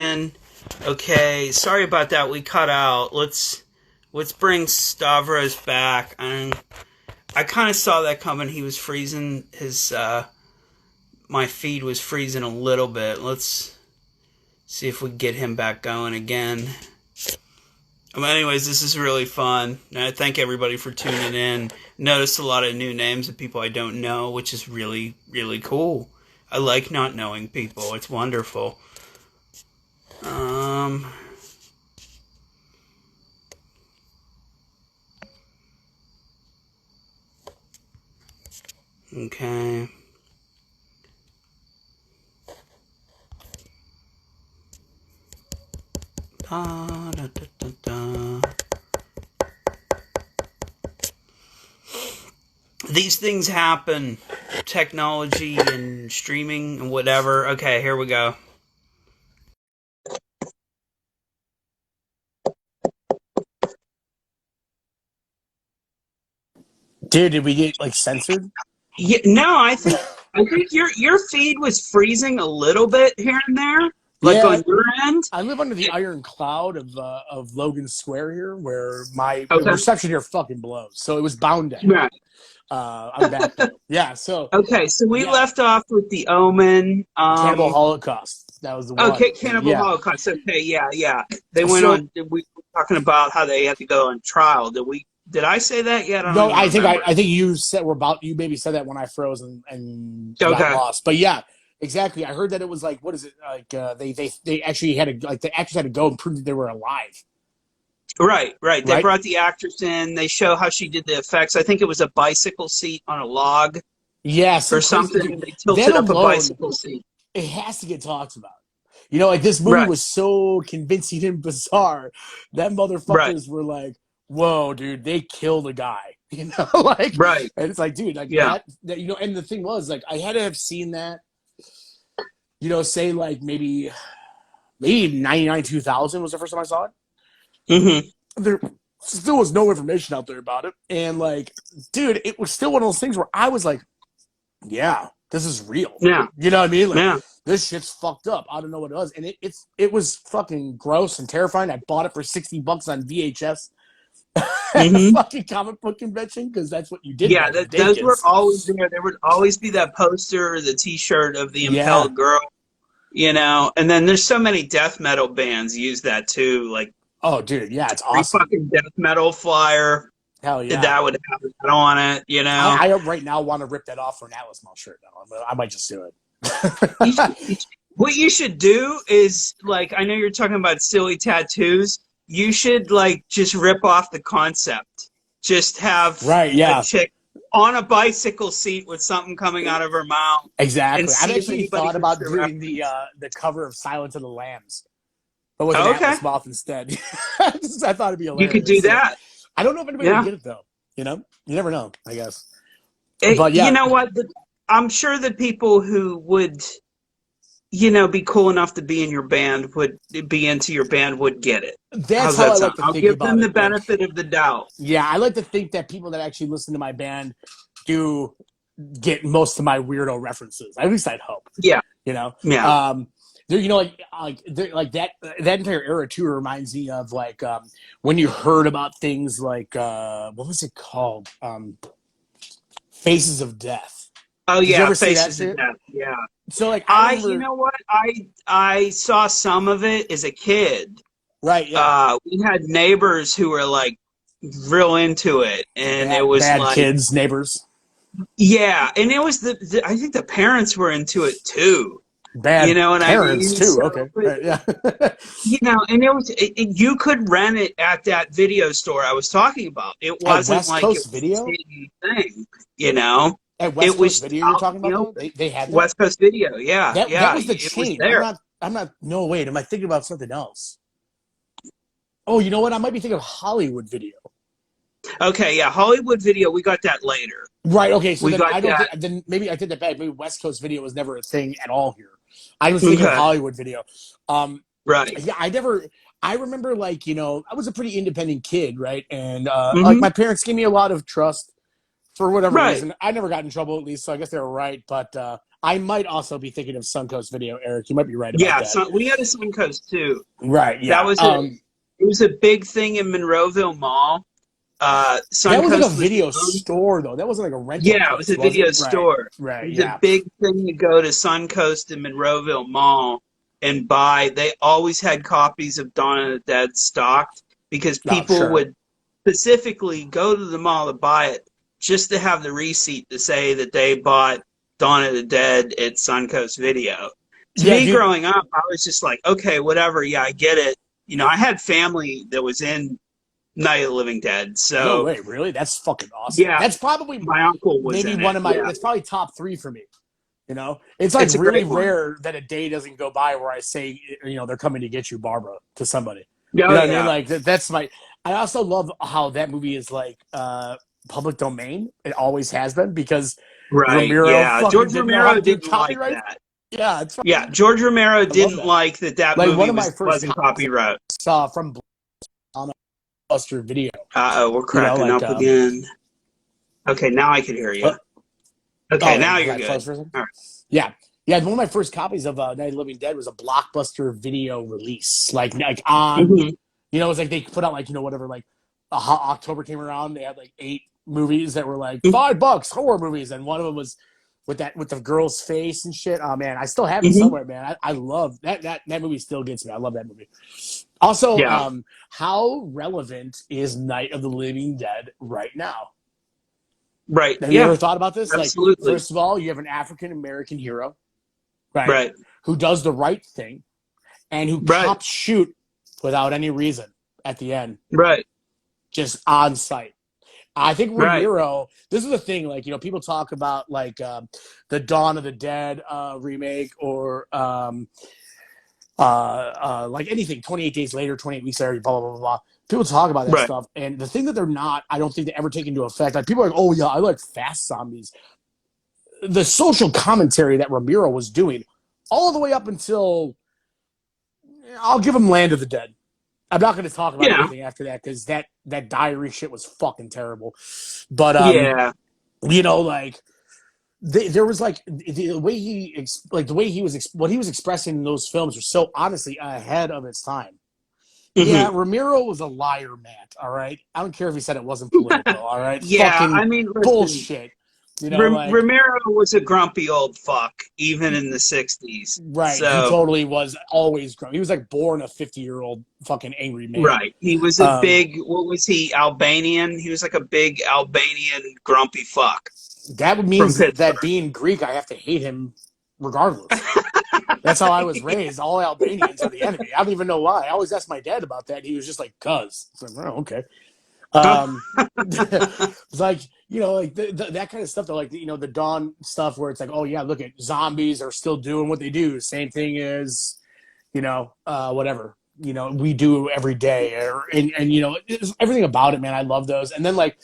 And okay, sorry about that. We cut out. Let's bring Stavros back. I kind of saw that coming. He was freezing. His my feed was freezing a little bit. Let's see if we can get him back going again. Anyways, this is really fun. And I thank everybody for tuning in. Noticed a lot of new names of people I don't know, which is really, really cool. I like not knowing people. It's wonderful. Okay. Da, da, da, da, da. These things happen. Technology and streaming and whatever. Okay, here we go. Dude, did we get like censored? Yeah, no, I think your feed was freezing a little bit here and there, like Yeah, on your end. I live under the iron cloud of Logan Square here, where my Okay. reception here fucking blows. So it was bound to happen. Right. I'm back though. Yeah. So Okay, so we yeah, left off with the Omen. Cannibal Holocaust. That was the one. Okay, Cannibal Yeah. Holocaust. Okay, yeah. They went So on. We were talking about how they had to go on trial. Did we? Did I say that yet? I don't no, even remember. I think you said you maybe said that when I froze and got Okay. lost. But yeah, exactly. I heard that it was like, what is it like? They actually had to, like, the actors had to go and prove that they were alive. Right. They Right. brought the actress in. They show how she did the effects. I think it was a bicycle seat on a log Yeah. or Some crazy something. dude. And they That tilted up a alone, bicycle seat. it has to get talked about. You know, like, this movie Right. was so convincing and bizarre that Right. motherfuckers were like, "Whoa, dude, they killed a guy." You know, like, Right. and it's like, dude, like Yeah. that. You know, and the thing was, like, I had to have seen that. You know, say like maybe 99 2000 was the first time I saw it. Hmm. There still was no information out there about it, and like, dude, it was still one of those things where I was like, yeah, this is real. Yeah. You know what I mean? Like, Yeah. this shit's fucked up. I don't know what it was, and it was fucking gross and terrifying. I bought it for $60 on VHS at a Hmm. fucking comic book convention, because that's what you did Yeah. back in the day, Those were kids. always there. There would always be that poster or the T-shirt of the Yeah. impaled girl. And then there's so many death metal bands use that too. Like Oh, dude, yeah, it's every awesome. fucking death metal flyer Hell yeah. that would have that on it. I right now want to rip that off for an Atlas Mall shirt now. I might just do You it. should, what you should do is, like, I know you're talking about silly tattoos. You should, like, just rip off the concept. Just have Right, a yeah. chick on a bicycle seat with something coming out of her mouth and Exactly. I've see if actually anybody thought gets about the doing reference. the cover of Silence of the Lambs, but with an Oh, okay. Atlas moth instead. I thought it'd be You could do hilarious. So that. I don't know if anybody would Yeah. get it though. You know, you never know. I guess. But You yeah, know what? I'm sure the people who would, be cool enough to be in your band would be into your band would get it. that's How's how that I like sound? to I'll think give about them the it. Like, benefit of the doubt. yeah, I like to think that people that actually listen to my band do get most of my weirdo references. At least I'd hope. Yeah. You know, Yeah. there, you know, like that entire era too reminds me of, like, when you heard about things like, what was it called? Faces of Death. Oh Did you yeah, ever see that Faces of shit? Death. Yeah. So, like, I You remember, know what? I saw some of it as a kid. right? Yeah, We had neighbors who were like real into it, and it was bad like, kids, neighbors, yeah, and it was I think the parents were into it too. You bad know what I parents mean? too. So, Okay, right, yeah. and you could rent it at that video store I was talking about. It At wasn't West like it Coast was a Video, shady thing, you know. at It West Coast was Video, you're out talking in the about though. open. They had that. West Coast Video, yeah, That yeah, was the it was chain. there. I'm not. No, wait. Am I thinking about something else? Oh, you know what? I might be thinking of Hollywood Video. Okay, yeah, Hollywood Video, we got that later. Right. Okay. So We then got I don't think. that. Then maybe I did that bad. Maybe West Coast Video was never a thing at all here. I was thinking of Okay, Hollywood Video. Um, right. yeah, I never. I remember, like, I was a pretty independent kid, right? And like, Mm-hmm. my parents gave me a lot of trust for whatever Right. reason. I never got in trouble, at least, so I guess they were right. But I might also be thinking of Suncoast Video, Eric. You might be right about Yeah, that. we had a Suncoast too. Right, That yeah. was it was a big thing in Monroeville Mall. That was like a Suncoast was the video only. store, though. That wasn't like a rental Yeah, it was place, a was video it? Right, store. It right, was a yeah. big thing to go to Suncoast and Monroeville Mall and buy. They always had copies of Dawn of the Dead stocked because Oh, people sure. would specifically go to the mall to buy it just to have the receipt to say that they bought Dawn of the Dead at Suncoast Video. To Yeah, me, dude. growing up, I was just like, okay, whatever. Yeah, I get it. I had family that was in Night of the Living Dead, No so way, really? That's fucking awesome. yeah, That's probably my uncle was maybe in one it. of my. Yeah, That's probably top three for me. It's like it's a really great one. rare that a day doesn't go by where I say, they're coming to get you, Barbara, to somebody. You Oh know what I mean? yeah, Like that's my. I also love how that movie is like public domain. It always has been because right. Romero Yeah, fucking George didn't know how Romero to do didn't like copyright. that. Yeah, it's. Yeah, George Romero I love didn't that. like that Like one movie of my first wasn't copies I copyright. saw from on a Buster video. Uh oh, we're cracking Like up again. Okay, now I can hear you. oh, Okay, wait, now was you're I close good. for a second? All right. Yeah. Yeah, one of my first copies of Night of the Living Dead was a Blockbuster video release. Like on, Mm-hmm. it was like they put out like, whatever, like October came around, they had like 8 movies that were like $5 horror movies, and one of them was with the girl's face and shit. Oh man, I still have it Mm-hmm. somewhere, man. I love that movie still gets me. I love that movie. Also, Yeah. how relevant is Night of the Living Dead right now? Right. Have you Yeah. ever thought about this? Like, Absolutely. first of all, you have an African American hero, right? Right. Who does the right thing and who Right. cops shoot without any reason at the end, Right. just on site. I think Right. Romero, this is the thing, like, people talk about like the Dawn of the Dead remake or like anything, 28 Days Later, 28 Weeks Later, blah, blah, blah, blah. People talk about that Right. stuff. And the thing that they're not, I don't think they ever take into effect, like people are like, oh yeah, I like fast zombies. The social commentary that Romero was doing all the way up until, I'll give him Land of the Dead. I'm not going to talk about Yeah. anything after that because that diary shit was fucking terrible. But Yeah. like there was like the way he was what he was expressing in those films was so honestly ahead of its time. Yeah, Mm-hmm. Ramiro was a liar, Matt. All right, I don't care if he said it wasn't political. All right, Yeah. fucking I mean, listen, bullshit. Like Romero was a grumpy old fuck, even in the 60s. right, he So, totally was always grown. He was like born a 50-year-old fucking angry man. right. He was a big, what was he, Albanian? He was like a big Albanian grumpy fuck That would from mean that Pittsburgh. being Greek, I have to hate him regardless. That's how I was raised. All Albanians are the enemy. I don't even know why. I always asked my dad about that. He was just like, "Cuz." It's like, oh, okay. It's like like that kind of stuff. Though, like the Dawn stuff, where it's like, oh yeah, look at zombies are still doing what they do. Same thing as whatever we do every day, and everything about it, man. I love those. And then like.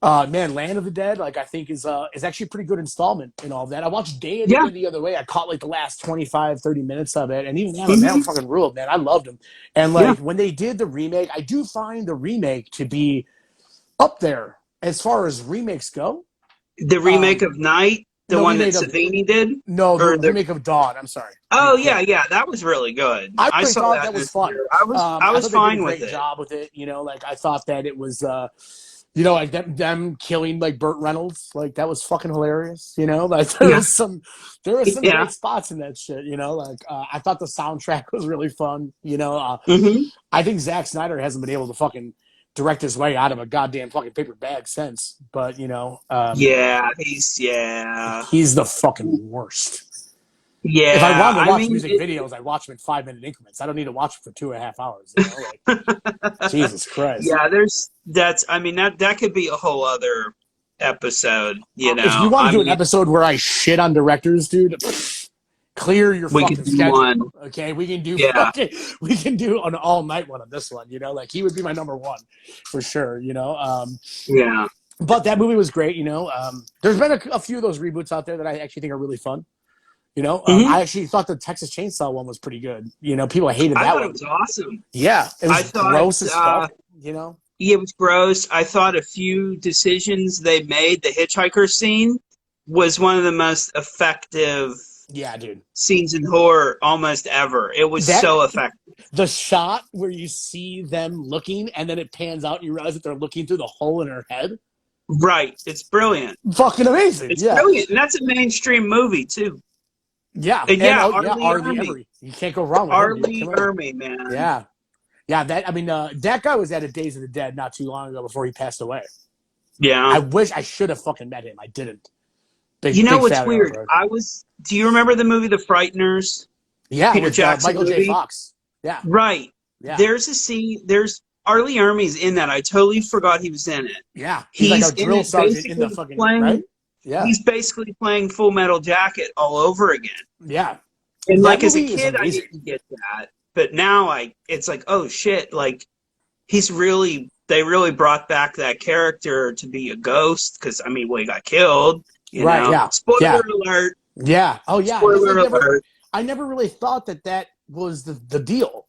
Man, Land of the Dead, like I think is actually a pretty good installment in all of that. I watched Day of the Yeah. Dead the other way. I caught like the last 25, 30 minutes of it, and even that, Mhm. man, fucking ruled, man. I loved him. And like when they did the remake, I do find the remake to be up there as far as remakes go. The remake of Night, the one that Savini did? No, the remake of Dawn. I'm sorry. Oh yeah, that was really good. I saw thought that was fun. I was thought fine they did a with great it. job with it. Like I thought that it was like them killing like Burt Reynolds, like that was fucking hilarious. Like there was some great spots in that shit. Like I thought the soundtrack was really fun. Mm-hmm. I think Zack Snyder hasn't been able to fucking direct his way out of a goddamn fucking paper bag since. But he's the fucking worst. Yeah, if I wanted to watch music videos, I'd watch them in 5-minute increments. I don't need to watch them for 2.5 hours. Jesus Christ. Yeah, that could be a whole other episode. If you want to do an episode where I shit on directors, dude, clear your fucking schedule. One. Okay, we can do we can do an all night one on this one. Like he would be my number one for sure. Yeah. But that movie was great. There's been a few of those reboots out there that I actually think are really fun. I actually thought the Texas Chainsaw one was pretty good. People hated that one. I thought it was awesome. Yeah, it was gross as fuck. Yeah, it was gross. I thought a few decisions they made, the hitchhiker scene, was one of the most effective Yeah, dude. scenes in horror almost ever. It was That so effective. the shot where you see them looking and then it pans out and you realize that they're looking through the hole in her head. Right. It's brilliant. Fucking amazing. It's Yeah. brilliant. And that's a mainstream movie, too. Yeah. And And yeah, oh yeah, Arlie Arlie Ermy. Emery. You can't go wrong with him, dude. Arlie Come on. Ermy, man. Yeah. Yeah, that guy was at a Days of the Dead not too long ago before he passed away. Yeah. I wish I should have fucking met him. I didn't. You know Big what's fat weird? bro. Do you remember the movie The Frighteners? Yeah, Peter with Jackson Michael J. movie? Fox. Yeah, Right. yeah, There's a scene, there's Arlie Ermey's in that. I totally forgot he was in it. yeah. He's like a He's in drill it sergeant in the basically fucking right. playing, Yeah, he's basically playing Full Metal Jacket all over again. yeah. And That like as a movie is kid, I amazing. didn't get that. But now it's like, oh shit, like they really brought back that character to be a ghost because, I mean, well, he got killed, you Right. know? Yeah. Spoiler Yeah. alert. Yeah. Oh yeah. It's Spoiler like alert. I never really thought that was the deal.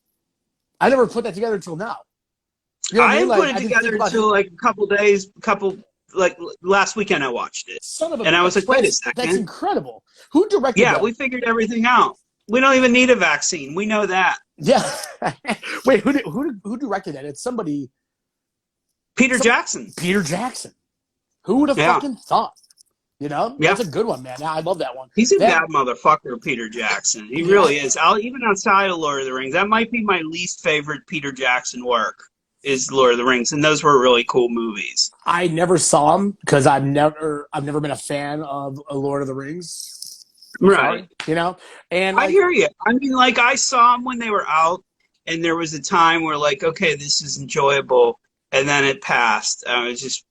I never put that together until now. You know what I I mean? didn't Like put I it didn't think together about until like a couple days, like last weekend I watched it. son of a And I was bitch. like, wait a That's second. incredible. Who directed Yeah, that? we figured everything out. We don't even need a vaccine. We know that. Yeah. Wait, who directed that? It's somebody. Peter Jackson. Peter Jackson. Who would have Yeah. fucking thought? You know, Yeah. that's a good one, man. I love that one. He's a That- bad motherfucker, Peter Jackson. He Yeah. really is. Even outside of Lord of the Rings, that might be my least favorite Peter Jackson work is Lord of the Rings, and those were really cool movies. I never saw him because I've never been a fan of Lord of the Rings. Right. Sorry, you know, and I like, hear you. I mean, like, I saw them when they were out, and there was a time where, like, okay, this is enjoyable, and then it passed. I was just,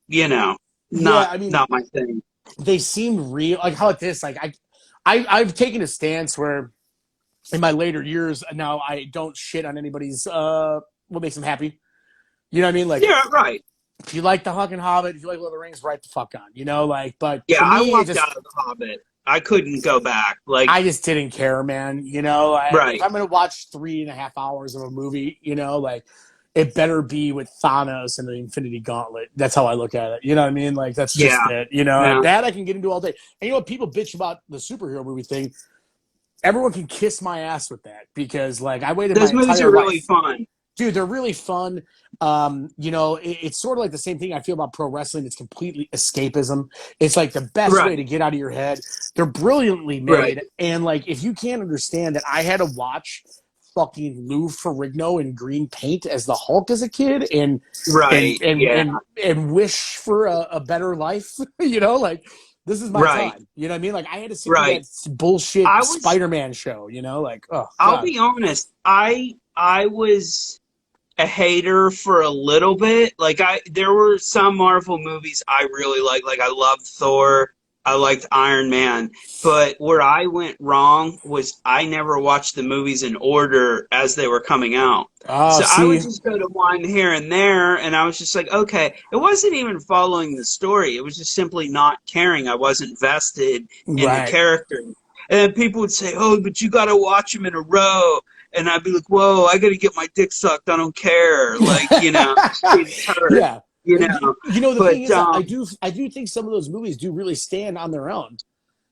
not my thing. they seem real. Like how about this? Like I've taken a stance where in my later years now I don't shit on anybody's what makes them happy. You know what I mean? Like Yeah, right. if you like the fucking Hobbit, if you like Lord of the Rings, right the fuck on. You know, like but Yeah, to me, I walked out of The Hobbit. I couldn't go back. Like, I just didn't care, man. You know, Right. if I'm gonna watch 3.5 hours of a movie, you know, like it better be with Thanos and the Infinity Gauntlet. That's how I look at it. You know what I mean? Like that's just Yeah. it. You know, Yeah. that I can get into all day. And you know what? People bitch about the superhero movie thing. Everyone can kiss my ass with that because, like, I waited those my movies entire are really life. fun. Dude, they're really fun. You know, it's sort of like the same thing I feel about pro wrestling. It's completely escapism. It's like the best Right. way to get out of your head. They're brilliantly made. Right. And like, if you can't understand that I had to watch fucking Lou Ferrigno in green paint as the Hulk as a kid and Right. and wish for a better life, you know, like this is my Right. time. You know what I mean? Like I had to sit Right. through that bullshit I was- Spider-Man show, you know, like oh I'll God. be honest. I was a hater for a little bit. Like there were some Marvel movies I really liked. Like I loved Thor. I liked Iron Man. But where I went wrong was I never watched the movies in order as they were coming out. Oh, So I would see, just go to one here and there, and I was just like, okay. It wasn't even following the story. It was just simply not caring. I wasn't vested in the right. character. And then people would say, oh, but you got to watch them in a row. And I'd be like, whoa, I got to get my dick sucked. I don't care. Like, it's hurt, Yeah. you know. You know, the But, thing is, I do think some of those movies do really stand on their own.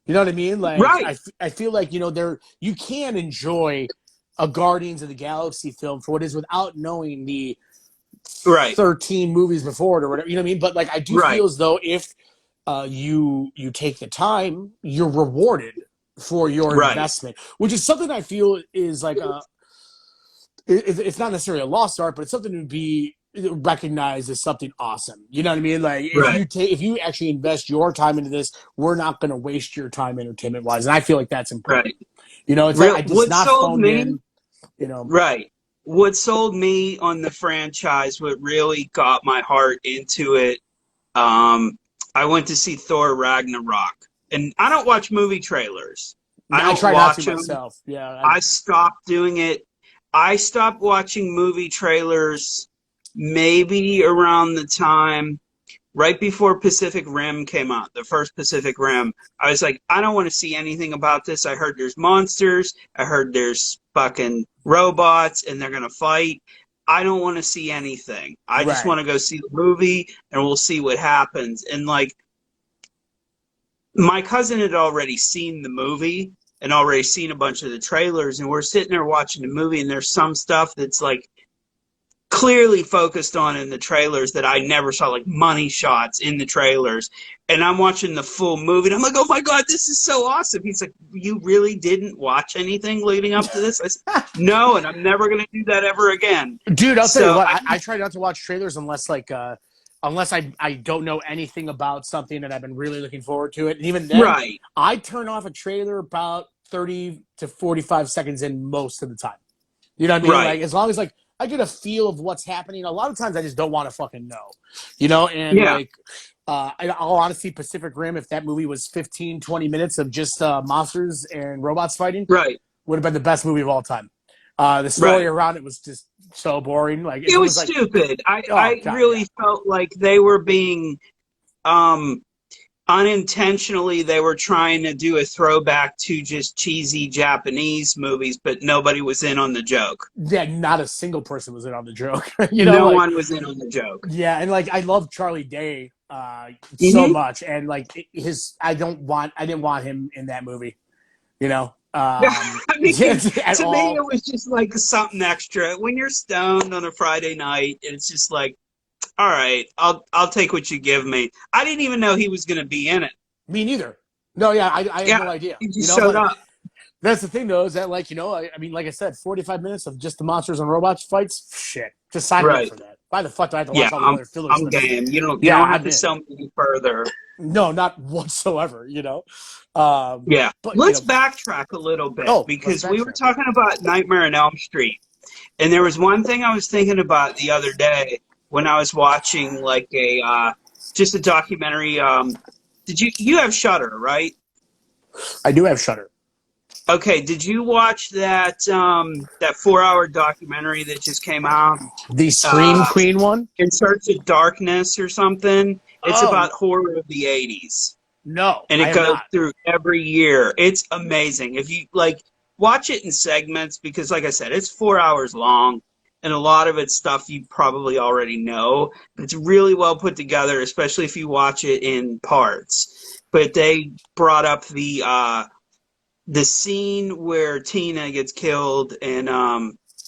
You know what I mean? Like, Right. I feel like, you know, you can enjoy a Guardians of the Galaxy film for what it is without knowing the Right. 13 movies before it or whatever. You know what I mean? But like, I do Right. feel as though if you take the time, you're rewarded for your Right. investment, which is something I feel is like it's not necessarily a lost art, but it's something to be recognized as something awesome. You know what I mean? Like Right. if you actually invest your time into this, we're not going to waste your time entertainment wise, and I feel like that's important. Right. You know, it's Real- like it's what not sold phoned me- in. You know, Right. What sold me on the franchise, what really got my heart into it, I went to see Thor Ragnarok. And I don't watch movie trailers. I don't try not watch to them. myself. Yeah, I stopped doing it. I stopped watching movie trailers maybe around the time right before Pacific Rim came out, the first Pacific Rim. I was like, I don't want to see anything about this. I heard there's monsters. I heard there's fucking robots and they're going to fight. I don't want to see anything. I just Right. want to go see the movie and we'll see what happens. And like, my cousin had already seen the movie and already seen a bunch of the trailers, and we're sitting there watching the movie, and there's some stuff that's like clearly focused on in the trailers that I never saw, like money shots in the trailers. And I'm watching the full movie, and I'm like, oh my God, this is so awesome. He's like, you really didn't watch anything leading up to this? I said, no, and I'm never going to do that ever again. Dude, I'll tell you So, what. I try not to watch trailers unless I don't know anything about something and I've been really looking forward to it. And even then, right, I turn off a trailer about 30 to 45 seconds in most of the time. You know what I mean? right. Like, as long as like I get a feel of what's happening, a lot of times I just don't want to fucking know. And Yeah, like, in all honesty, Pacific Rim, if that movie was 15, 20 minutes of just monsters and robots fighting, right, would have been the best movie of all time. The story right. around it was just so boring. Like, if It it was was like, stupid. oh I god, yeah, really felt like they were being um, unintentionally, they were trying to do a throwback to just cheesy Japanese movies, but nobody was in on the joke. yeah, not a single person was in on the joke. No Like, one was in on the joke. yeah, and like I love Charlie Day so Hmm. much, and like I didn't want him in that movie. I Yeah, mean, at to me, it all. was just like something extra. When you're stoned on a Friday night, it's just like, all right, I'll take what you give me. I didn't even know he was going to be in it. Me neither. No, yeah, I had Yeah, no idea. he just showed But up. that's the thing, though, is that like I mean, like I said, 45 minutes of just the monsters and robots fights. Shit, just sign me up Right. for that. Why the fuck do I have to Yeah, watch all the other fillers in I'm the movie? game. You Yeah, don't have I'm to in. sell me any further. No, not whatsoever. Yeah. But Let's backtrack a little bit let's because we were backtrack. talking about Nightmare on Elm Street. And there was one thing I was thinking about the other day when I was watching like a just a documentary. Did you have Shudder, right? I do have Shutter. Okay, did you watch that 4 hour documentary that just came out? The Scream Uh, Queen one? In Search of Darkness or something? It's Oh about horror of the 80s. no, And I it have goes not. through every year. It's amazing. If you like watch it in segments, because like I said, it's 4 hours long, and a lot of it's stuff you probably already know. It's really well put together, especially if you watch it in parts. But they brought up the scene where Tina gets killed in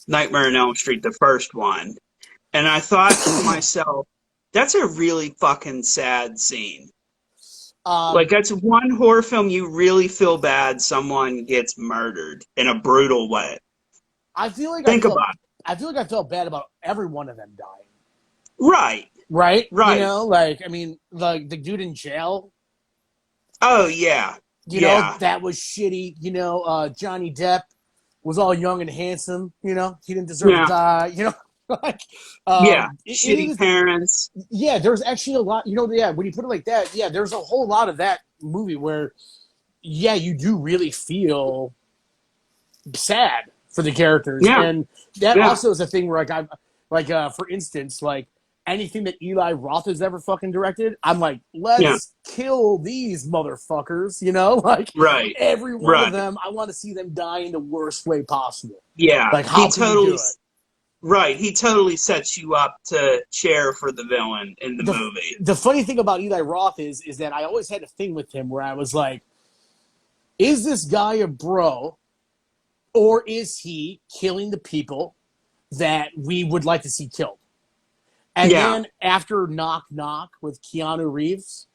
Nightmare on Elm Street, the first one, and I thought to myself, that's a really fucking sad scene. Like Um, that's one horror film you really feel bad someone gets murdered in a brutal way. I feel like Think about it. I feel like I felt bad about every one of them dying. Right, Right? right. Like I mean, the dude in jail. Oh yeah, yeah, That was shitty. Johnny Depp was all young and handsome. He didn't deserve to yeah, die. Like yeah. it Shitty is. parents. Yeah, there's actually a lot. Yeah, when you put it like that, yeah, there's a whole lot of that movie where, yeah, you do really feel sad for the characters, Yeah, and that yeah, also is a thing where for instance, like anything that Eli Roth has ever fucking directed, I'm like, yeah. let's kill these motherfuckers, like Right, every one of right. them, I want to see them die in the worst way possible. Yeah, Like, how can you do it? right. He totally sets you up to cheer for the villain in the The movie. the funny thing about Eli Roth is that I always had a thing with him where I was like, is this guy a bro, or is he killing the people that we would like to see killed? And Yeah. then after Knock Knock with Keanu Reeves,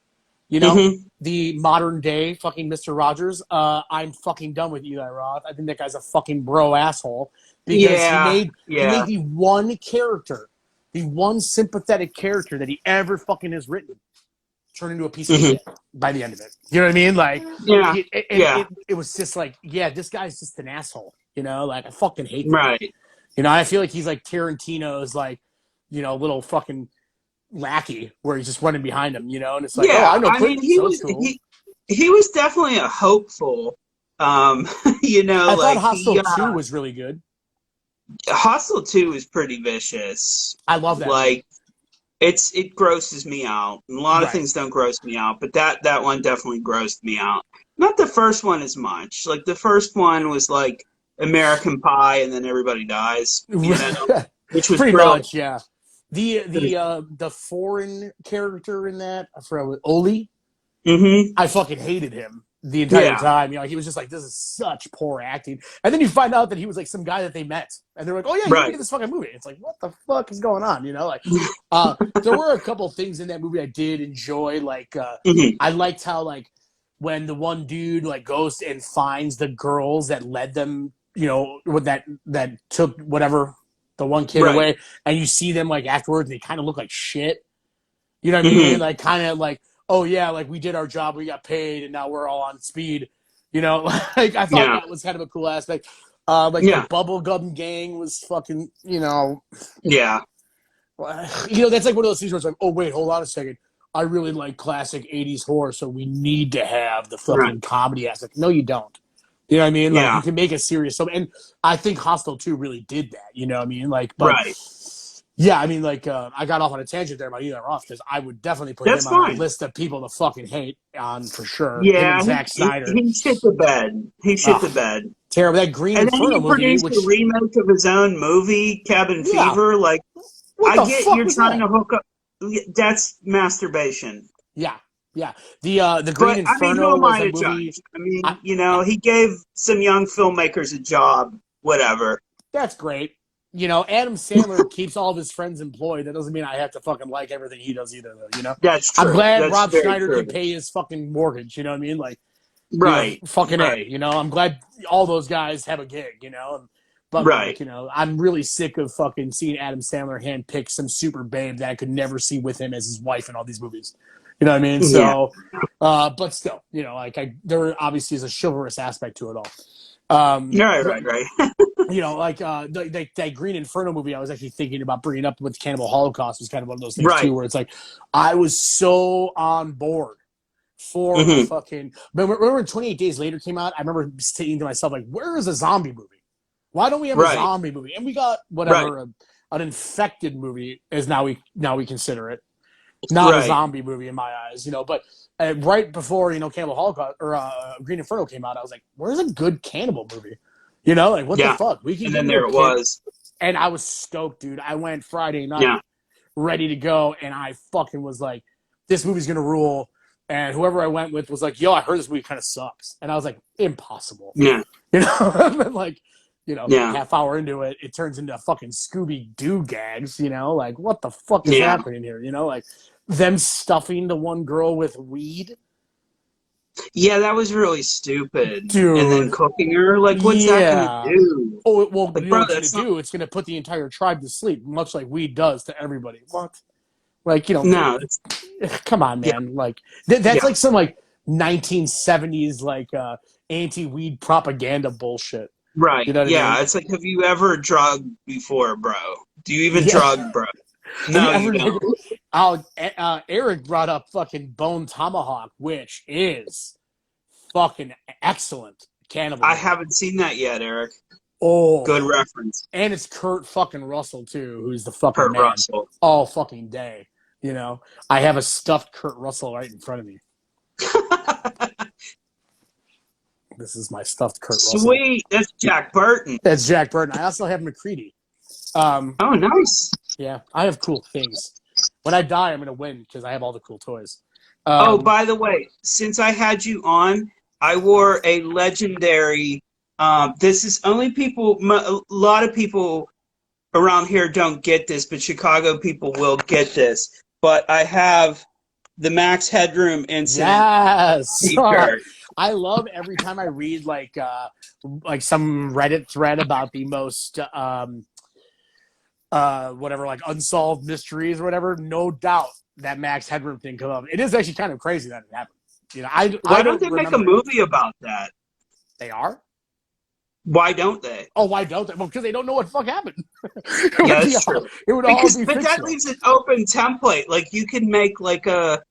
Hmm. the modern day fucking Mr. Rogers, I'm fucking done with Eli Roth. I think that guy's a fucking bro asshole because Yeah, he made yeah. the one character, the one sympathetic character that he ever fucking has written, turn into a piece of Hmm. shit by the end of it. You know what I mean? Like, Yeah, yeah. it was just like, yeah, this guy's just an asshole. Like, I fucking hate the guy. Right. I feel like he's like Tarantino's like, little fucking lackey where he's just running behind him, and it's like, oh, I Yeah, know I mean, Clinton, so it's cool. he was definitely a hopeful. Um, I thought like Hostel 2 was really good. Hostel 2 is pretty vicious. I love that movie. Like it grosses me out. And a lot of Right. things don't gross me out, but that one definitely grossed me out. Not the first one as much. Like the first one was like American Pie, and then everybody dies. Which was Pretty brilliant. much, yeah. The foreign character in that, I forgot what, Oli. Mm-hmm. I fucking hated him the entire Yeah. time. You know, he was just like, this is such poor acting. And then you find out that he was like some guy that they met. And they're like, oh yeah, you're gonna be Right. in this fucking movie. It's like, what the fuck is going on? You know, like there were a couple things in that movie I did enjoy. Like Mm-hmm. I liked how like when the one dude like goes and finds the girls that led them, you know, with that took whatever the one kid Right. away, and you see them like afterwards, they kind of look like shit. You know what I mean? Mm-hmm. Like kind of like, oh yeah, like we did our job, we got paid, and now we're all on speed. You know, like I thought Yeah. that was kind of a cool aspect. Like the Yeah. bubblegum gang was fucking, you know, Yeah. that's like one of those things where it's like, oh wait, hold on a second. I really like classic '80s horror, so we need to have the Right. fucking comedy aspect. No, you don't. You know what I mean? Like you Yeah. can make a serious and I think Hostel 2 really did that. You know what I mean? Like, but Right. yeah, I mean, like I got off on a tangent there about Eli Roth because I would definitely put him That's on a fine. list of people to fucking hate on for sure. Him and Yeah. Zack Snyder. He shit the bed. He shit the Ugh, bed. terrible. That Green And then Inferno he movie, produced a which remake of his own movie, Cabin yeah, Fever. Like, what I the get fuck you're was trying that? to hook up. That's masturbation. Yeah, yeah. The Green But I mean, who Inferno am was I a to movie. judge? I I, mean, he gave some young filmmakers a job. Whatever. that's great. You know, Adam Sandler keeps all of his friends employed. That doesn't mean I have to fucking like everything he does either, though. You know, That's I'm true. glad That's Rob very Schneider true. can pay his fucking mortgage. You know what I mean? Like, you know, Right. fucking A, Right. you know, I'm glad all those guys have a gig, you know, but like, Right. you know, I'm really sick of fucking seeing Adam Sandler handpick some super babe that I could never see with him as his wife in all these movies. You know what I mean? Yeah. So, but still, you know, like there obviously is a chivalrous aspect to it all. Right. But Right. Right. you know, like that Green Inferno movie, I was actually thinking about bringing up with Cannibal Holocaust was kind of one of those things too, Right. where it's like I was so on board for a Mm-hmm. fucking. But remember when 28 Days Later came out? I remember thinking to myself, like, where is a zombie movie? Why don't we have a Right. zombie movie? And we got Right. whatever an infected movie is now we consider it not a Right. zombie movie in my eyes, you know. But right before Cannibal Holocaust or Green Inferno came out, I was like, where's a good cannibal movie? You know, like what the Yeah. fuck? We can And get then into there a it kid, was. and I was stoked, dude. I went Friday night Yeah. ready to go, and I fucking was like, this movie's gonna rule. And whoever I went with was like, yo, I heard this movie kind of sucks. And I was like, impossible. Yeah. You know, but like, Yeah. half hour into it, it turns into fucking Scooby Doo gags, you know, like what the fuck is Yeah. happening here? You know, like them stuffing the one girl with weed. Yeah. That was really stupid. And then Dude, cooking her. Like, what's that gonna yeah. do? Oh, well, Like, you know bro, what it's that's gonna not. do? It's gonna put the entire tribe to sleep, much like weed does to everybody. What? Like, No. It's, come on, yeah. man. Like that's Yeah. like some like 1970s like anti-weed propaganda bullshit. You Right. know what I Yeah. mean? It's like, have you ever drugged before, bro? Do you even Yeah. drug, bro? Have you No, you ever? don't. Eric brought up fucking Bone Tomahawk, which is fucking excellent cannibal I movie. haven't seen that yet, Eric. Oh, Good reference. and it's Kurt fucking Russell too, who's the fucking Kurt man Russell. all fucking day. You know, I have a stuffed Kurt Russell right in front of me. This is my stuffed Kurt Russell. Sweet. That's Jack Burton. That's Jack Burton. I also have McCready. Oh, nice. Yeah, I have cool things. When I die, I'm gonna win because I have all the cool toys. Oh, by the way, since I had you on, I wore a legendary. This is only people. A lot of people around here don't get this, but Chicago people will get this. But I have the Max Headroom incident yes. T-shirt. I love every time I read like some Reddit thread about the most whatever, like unsolved mysteries or whatever. No doubt that Max Headroom thing come up. It is actually kind of crazy that it happened. You know, I Why don't don't they make a remember. movie about that? They are. Why don't they? Oh, why don't they? Well, because they don't know what the fuck happened. Yeah, that's true. It would all be But that fictional. leaves an open template. Like you could make like a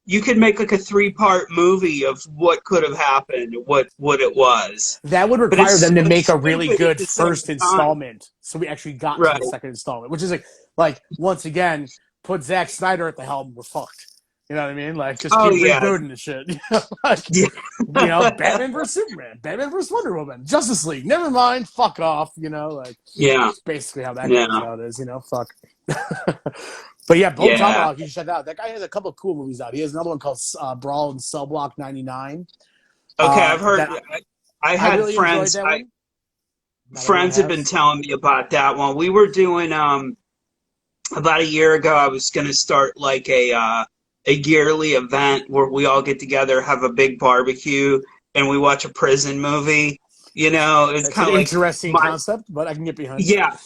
3-part movie of what could have happened, what it was. That would But require it's them to so make a really stupid good at the same first time. installment, so we actually got to Right. the second installment, which is like once again, put Zack Snyder at the helm, we're fucked. You know what I mean? Like just Oh, keep yeah. rebooting the shit. Like, Yeah. Batman vs Superman, Batman vs Wonder Woman, Justice League. Never mind, fuck off. You know, like Yeah. basically how that Yeah. goes out is fuck. But yeah, Bone Yeah. Tomahawk, you should check that out. That guy has a couple of cool movies out. He has another one called Brawl in Cell Block 99. Okay, I've heard. That I I had really enjoyed friends. that I one. Not everyone friends have been has. telling me about that one. We were doing about a year ago. I was going to start like a yearly event where we all get together, have a big barbecue, and we watch a prison movie. You know, it's That's kind an of like interesting my concept, but I can get behind it. yeah.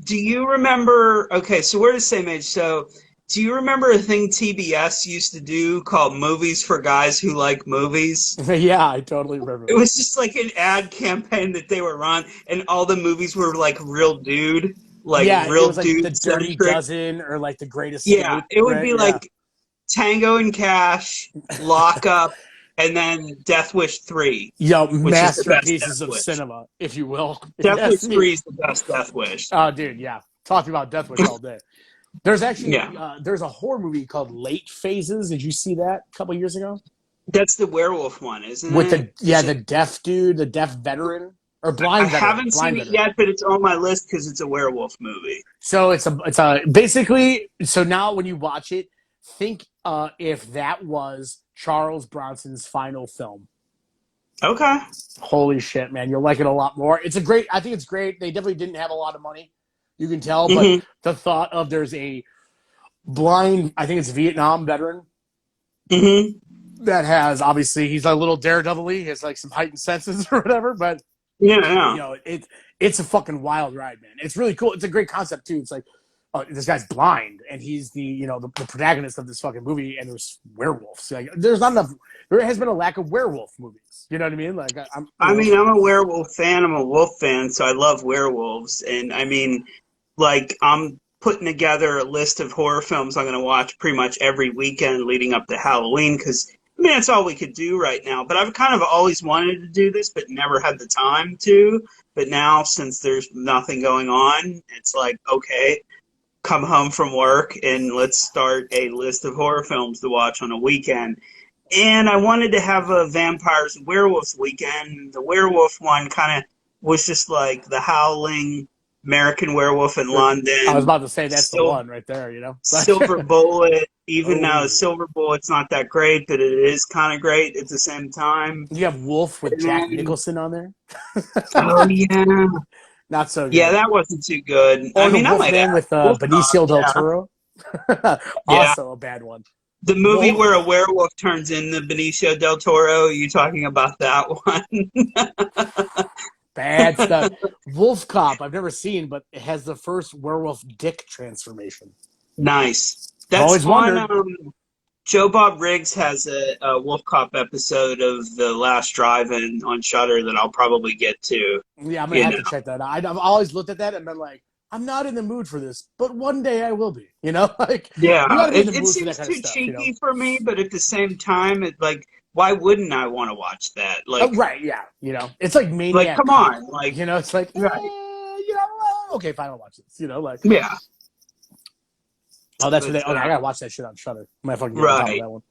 Do you remember? Okay, so we're the same age. So, do you remember a thing TBS used to do called Movies for Guys Who Like Movies? Yeah, I totally remember It that. was just like an ad campaign that they were on, and all the movies were like Yeah, it real was like the dude Dirty centric. Dozen or like the Great Yeah, Escape, it would right? be Yeah. like Tango and Cash, Lock Up, and then Death Wish 3, Yo, which is the best masterpieces Death of Wish. cinema, if you will. If you Death ask Wish me. 3 is the best Death Wish. Oh, dude, yeah. Talking about Death Wish all day. There's Yeah, actually there's a horror movie called Late Phases. Did you see that a couple years ago? that's the werewolf one, isn't With it? the Is the it? deaf dude, the deaf veteran or I blind veteran, haven't seen blind it veteran. yet, but it's on my list because it's a werewolf movie. So it's a basically so now when you watch it, think if that was Charles Bronson's final film. Okay. Holy shit, man, you'll like it a lot more. It's a great. I think it's great. They definitely didn't have a lot of money, you can tell, but hmm the thought of there's a blind, I think it's Vietnam veteran hmm that has obviously he's a little daredevil-y, he has like some heightened senses or whatever, but Yeah, you yeah. know it's a fucking wild ride, man. It's really cool. It's a great concept too. It's like this guy's blind and he's the the protagonist of this fucking movie, and there's werewolves. Like there's not enough. There has been a lack of werewolf movies. You know what I mean? Like I'm I mean, I'm a werewolf fan. I'm a wolf fan, so I love werewolves. And I mean, like, I'm putting together a list of horror films I'm going to watch pretty much every weekend leading up to Halloween because, I mean, that's all we could do right now. But I've kind of always wanted to do this, but never had the time to. But now, since there's nothing going on, it's like, okay, come home from work and let's start a list of horror films to watch on a weekend. And I wanted to have a vampires and werewolves weekend. The werewolf one kind of was just like the Howling, American Werewolf in I was London, about to say that's the Sil- one right there. You know, like Silver Bullet. Even though oh, Silver Bullet's not that great, but it is kind of great at the same time. you have Wolf with And Jack then, Nicholson on there. oh yeah, Not so yeah, good. that wasn't too good. I Or the mean, I might Wolfman add with Wolf Cop. Benicio del Yeah, Toro. yeah. Also a bad one. The movie Wolf where a werewolf turns into Benicio del Toro. Are you talking about that one? Bad stuff. Wolf Cop, I've never seen, but it has the first werewolf dick transformation. Nice. I've That's always on. wondered. Joe Bob Riggs has a Wolf Cop episode of The Last Drive-In on Shudder that I'll probably get to. Yeah, I'm gonna You have know. to check that out. I've always looked at that and been like, I'm not in the mood for this, but one day I will be. You know, like you got Yeah, to be in the it mood for that seems kind of too stuff. You know. cheeky for me, but at the same time, it like, why wouldn't I want to watch that? Oh, right, yeah. You know, it's like Like, Maniac come Cop. on, like, You know, it's like, right? you know, okay, fine, I'll watch this. You know, like, Yeah, oh, that's what but they. Okay, I gotta watch that shit on Shutter. I might fucking get on top of right, that one.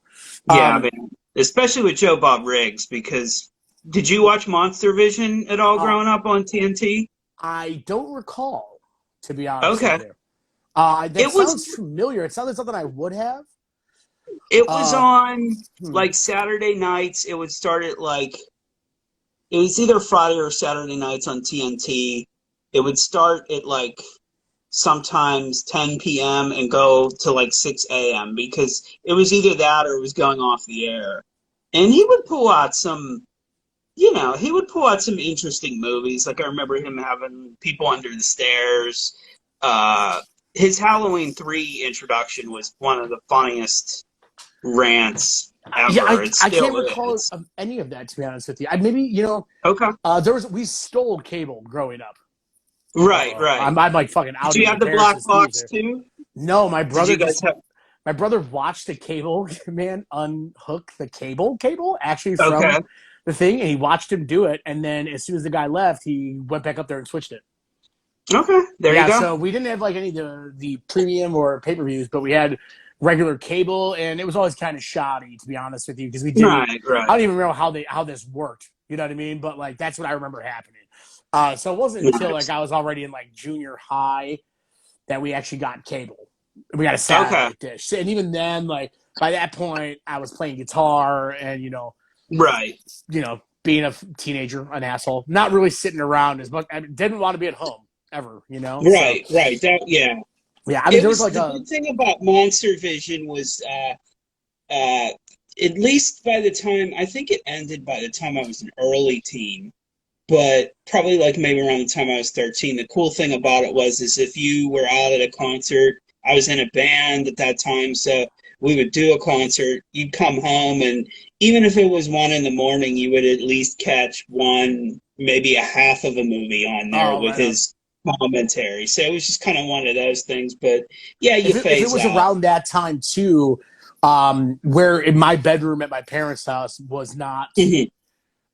yeah, Um, man. Especially with Joe Bob Riggs, because did you watch Monster Vision at all uh, growing up on TNT? I don't recall, to be honest with Okay, you. That it was sounds familiar. It sounds like something I would have. it was Uh, on hmm. like Saturday nights. It would start at like it was either Friday or Saturday nights on TNT. It would start at like sometimes 10 p.m. and go to like 6 a.m. because it was either that or it was going off the air. And he would pull out some, he would pull out some interesting movies. Like I remember him having People Under the Stairs. Uh, his Halloween 3 introduction was one of the funniest rants Yeah, ever. It I can't still recall is. of any of that, to be honest with you. I maybe Okay. we stole cable growing up. Right, right. I'm like fucking Did outing you my have the parents' black SKUs box here. too? No, Did you guys have? my brother watched the cable man unhook the cable actually from Okay. the thing, and he watched him do it. And then as soon as the guy left, he went back up there and switched it. Okay. There you Yeah, go. so we didn't have like any of the premium or pay per views, but we had regular cable, and it was always kind of shoddy, to be honest with you, because we didn't. Right, I right. don't even know how this worked. You know what I mean? But like that's what I remember happening. So it wasn't until like Nice. I was already in like junior high that we actually got cable. We got a Okay. satellite dish, and even then, like by that point, I was playing guitar, and Right. being a teenager, an asshole, not really sitting around as much. I didn't want to be at home ever, So Right. Right. That. Yeah. yeah, I mean, It there was was like the a good thing about Monster Vision was, uh, at least by the time I think it ended by the time I was an early teen, but probably like maybe around the time I was 13. The cool thing about it was is if you were out at a concert, I was in a band at that time, so we would do a concert, you'd come home and even if it was 1 in the morning, you would at least catch one, maybe a half of a movie on there oh with right on. his commentary. So it was just kind of one of those things, but yeah, you If it phase was out. around that time too, where in my bedroom at my parents' house was not. Mhm.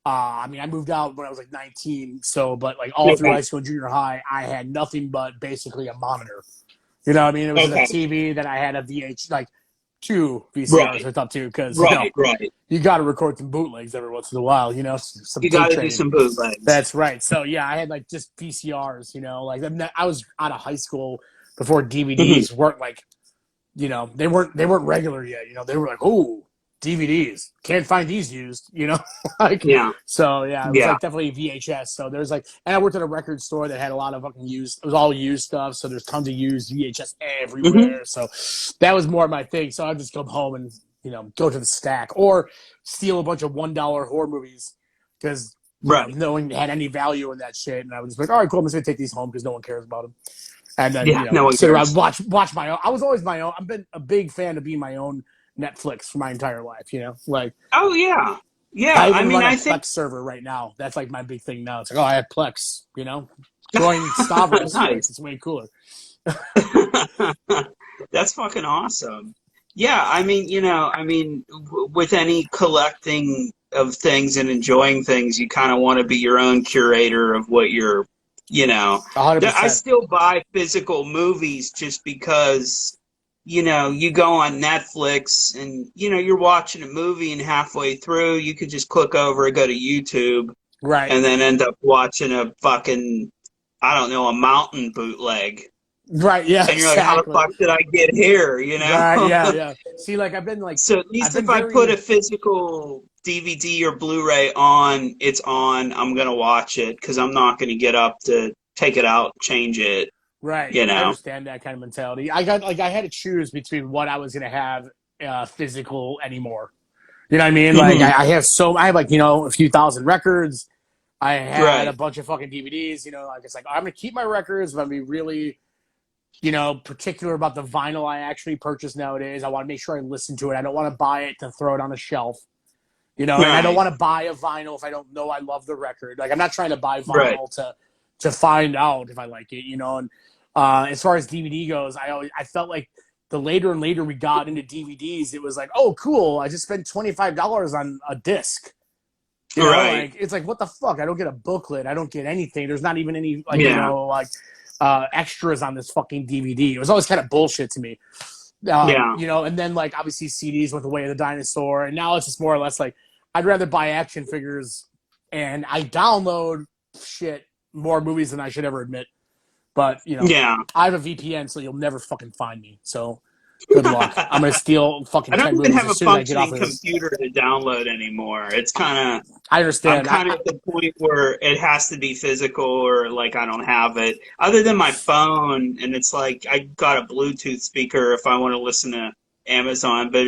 I mean, I moved out when I was like 19, so but like all through high Okay. school and junior high, I had nothing but basically a monitor. You know what I mean? It was just a Okay. TV that I had a like two VCRs Right. hooked up to because Right. Right. you got to record some bootlegs every once in a while. Some You tape got to do trading. some bootlegs. That's right. So yeah, I had like just VCRs. Like I was out of high school before Mhm. DVDs weren't like they weren't regular yet. They were like, oh, DVDs can't find these used. Like Yeah. so yeah, it was Yeah. like definitely VHS. So there's like, and I worked at a record store that had a lot of fucking used. It was all used stuff. So there's tons of used VHS Hmm. everywhere. So that was more my thing. So I'd just come home and go to the stack or steal a bunch of $1 horror movies because Right. no one had any value in that shit. And I was just like, all right, cool. I'm just gonna take these home because no one cares about them, and then Yeah. No one sit around cares. watch my own. I was always my own. I've been a big fan of being my own Netflix for my entire life. Like Oh yeah. Yeah. I I even mean, run a I think Plex server right now. That's like my big thing now. It's like, oh, I have Plex. Join Stavros. Like nice. it's way cooler. That's fucking awesome. Yeah. I mean, with any collecting of things and enjoying things, you kind of want to be your own curator of what you're, you know. A hundred I percent. still buy physical movies just because, you go on Netflix and, you're watching a movie and halfway through, you could just click over and go to YouTube Right. and then end up watching a fucking, I don't know, a mountain bootleg. Right. Yeah. And you're like, how the Exactly. fuck did I get here? Right. Yeah. Yeah. See, like So at I've least been if I put a very physical DVD or Blu-ray on, it's on. I'm gonna watch it because I'm not gonna get up to take it out, change it. right. You I know. understand that kind of mentality. I had to choose between what I was gonna have physical anymore. You know what I mean? Like Hmm. I have like a few thousand records. I had a Right. bunch of fucking DVDs. Like it's like I'm gonna keep my records, but I'm gonna be really particular about the vinyl I actually purchase nowadays. I want to make sure I listen to it. I don't want to buy it to throw it on a shelf. And I don't Right. want to buy a vinyl if I don't know I love the record. Like I'm not trying to buy Right. vinyl to find out if I like it. And as far as DVD goes, I felt like the later and later we got into DVDs, it was like, oh, cool. I just spent $25 on a disc. Right. Like it's like what the fuck? I don't get a booklet. I don't get anything. There's not even any like Yeah. extras on this fucking DVD. It was always kind of bullshit to me. Yeah. And then like obviously CDs with The Way of the Dinosaur, and now it's just more or less like I'd rather buy action figures, and I download shit more movies than I should ever admit. But Yeah. I have a VPN, so you'll never fucking find me. So good luck. I'm gonna steal fucking I don't 10 even movies have as a soon as I get off functioning of this. computer to download anymore. It's kind of I I'm understand. kind of at the point where it has to be physical or like I don't have it. Other than my phone, and it's like I got a Bluetooth speaker if I want to listen to Amazon, but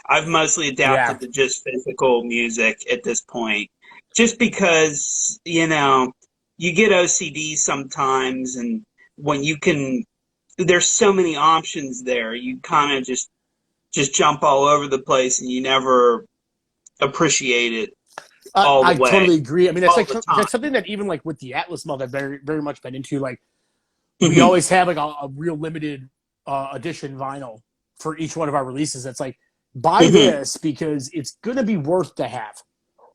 I've mostly Yeah. adapted to just physical music at this point. Just because, you get OCD sometimes and when you can there's so many options there, you kind of just jump all over the place and you never appreciate it all the I way, totally agree. I mean, all the that's time. something that even like with the Atlas mod, I've very, very much been into. Like, we Hmm. always have like a real limited edition vinyl for each one of our releases. That's like, buy Hmm. this because it's gonna be worth to have.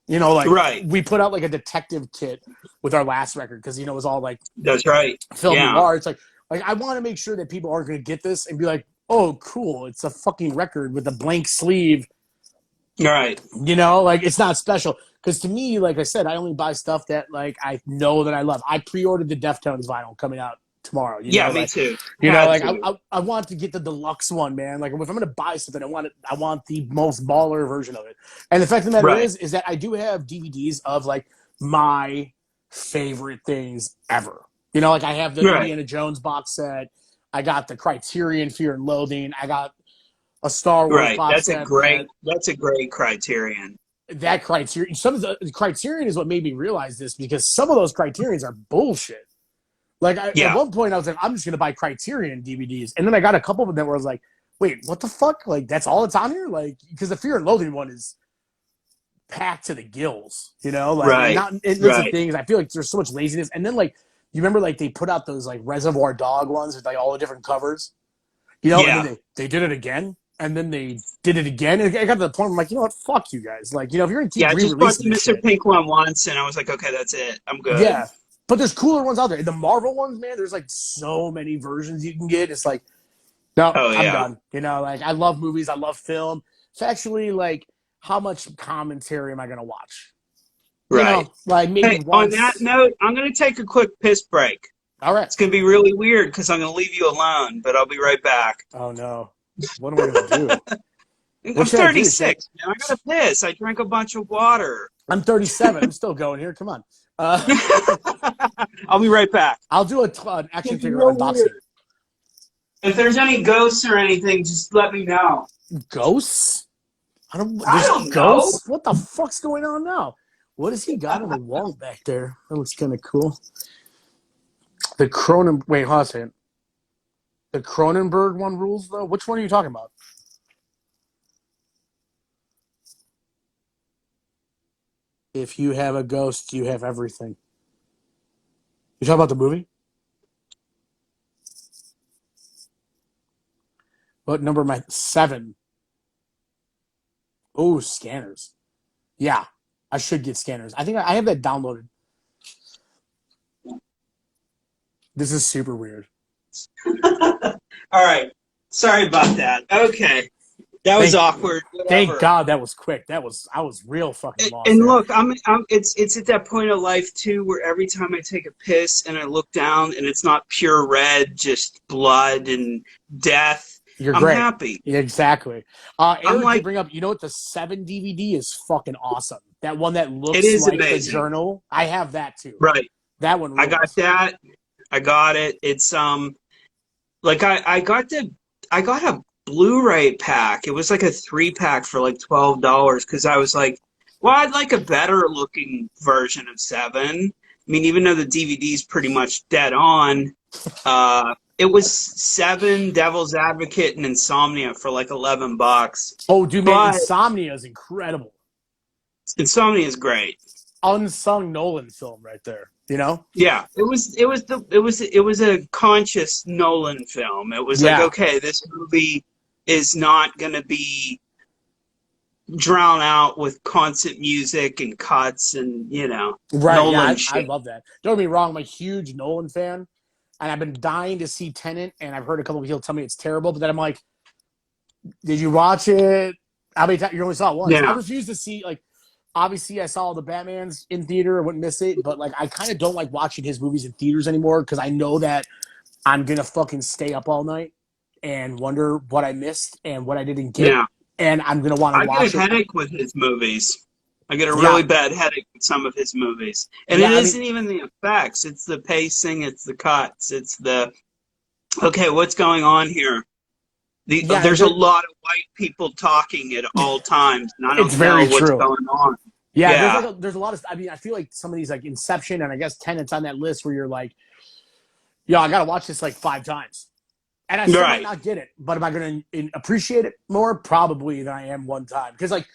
Like Right. we put out like a detective kit with our last record because it was all like That's right. film Yeah. noir. It's like I want to make sure that people aren't gonna get this and be like, oh, cool, it's a fucking record with a blank sleeve. Right. Like it's not special. Because to me, like I said, I only buy stuff that like I know that I love. I pre-ordered the Deftones vinyl coming out tomorrow. Yeah, me too. Like Had to. I want to get the deluxe one, man. Like if I'm gonna buy something, I want the most baller version of it. And the fact of the matter Right. is that I do have DVDs of like my favorite things ever. Like I have the Right. Indiana Jones box set. I got the Criterion Fear and Loathing. I got a Star Wars Right. box set. That's a great criterion. That Criterion, some of the Criterion is what made me realize this because some of those Criterions are bullshit. Like at Yeah. one point, I was like, I'm just gonna buy Criterion DVDs, and then I got a couple of them where I was like, wait, what the fuck? Like that's all that's on here? Like because the Fear and Loathing one is packed to the gills, Like Right. not. And that's the Right. thing is, I feel like there's so much laziness, and then like you remember like they put out those like Reservoir Dog ones with like all the different covers, and then Yeah. they did it again. And then they did it again. And I got to the point where I'm like, you know what? Fuck you guys. Like, if you're going to keep Yeah, I just bought re-releasing the this Mr. shit. Pink one once, and I was like, okay, that's it. I'm good. Yeah. But there's cooler ones out there. The Marvel ones, man, there's like so many versions you can get. It's like, no, Oh I'm yeah. done. Like I love movies. I love film. It's actually like, how much commentary am I going to watch? Right. Like maybe Hey, on once. that note, I'm going to take a quick piss break. All right. It's going to be really weird because I'm going to leave you alone, but I'll be right back. Oh, no. What am I going to do? I'm 36, man. I got to piss. I drank a bunch of water. I'm 37. I'm still going here. Come on. I'll be right back. I'll do an action figure unboxing. If there's any ghosts or anything, just let me know. Ghosts? I don't ghosts? Know. What the fuck's going on now? What has he got on the wall back there? That looks kind of cool. The Wait, hold on a second. The Cronenberg one rules, though? Which one are you talking about? If you have a ghost, you have everything. You talking about the movie? What number am I? 7. Oh, scanners. Yeah, I should get scanners. I think I have that downloaded. This is super weird. All right. Sorry about that. Okay. That was awkward. Whatever. Thank God that was quick. I was real fucking lost. And look, it's at that point of life too where every time I take a piss and I look down and it's not pure red, just blood and death, I'm great. happy. Yeah, exactly. Eric, like, bring up, what? The 7 DVD is fucking awesome. That one that looks like amazing. The journal. I have that too. Right. That one. Rules. I got that. I got it. It's like I got a Blu-ray pack. It was like a 3-pack for like $12 because I was like, well, I'd like a better looking version of 7. I mean, even though the DVD's pretty much dead on, it was 7, Devil's Advocate, and Insomnia for like $11. Oh, dude, man, Insomnia is incredible. Insomnia is great. Unsung Nolan film right there. Yeah, it was a conscious Nolan film. It was like, okay, this movie is not going to be drowned out with constant music and cuts and right. Nolan I love that. Don't get me wrong, I'm a huge Nolan fan, and I've been dying to see Tenet, and I've heard a couple of people tell me it's terrible, but then I'm like, did you watch it? How many times? You only saw it once. Yeah. I refuse to see obviously, I saw all the Batmans in theater. I wouldn't miss it. But, I kind of don't like watching his movies in theaters anymore because I know that I'm going to fucking stay up all night and wonder what I missed and what I didn't get. Yeah. And I'm going to want to watch it. I get a headache with his movies. I get a really bad headache with some of his movies. And it isn't even the effects. It's the pacing. It's the cuts. It's the, okay, what's going on here? There's a lot of white people talking at all times, and I don't know what's going on. Yeah. There's a lot of. I mean, I feel like some of these like Inception and I guess Tenet's on that list where you're like, yeah, I gotta watch this like 5 times, and I still might not get it. But am I gonna appreciate it more? Probably than I am one time because like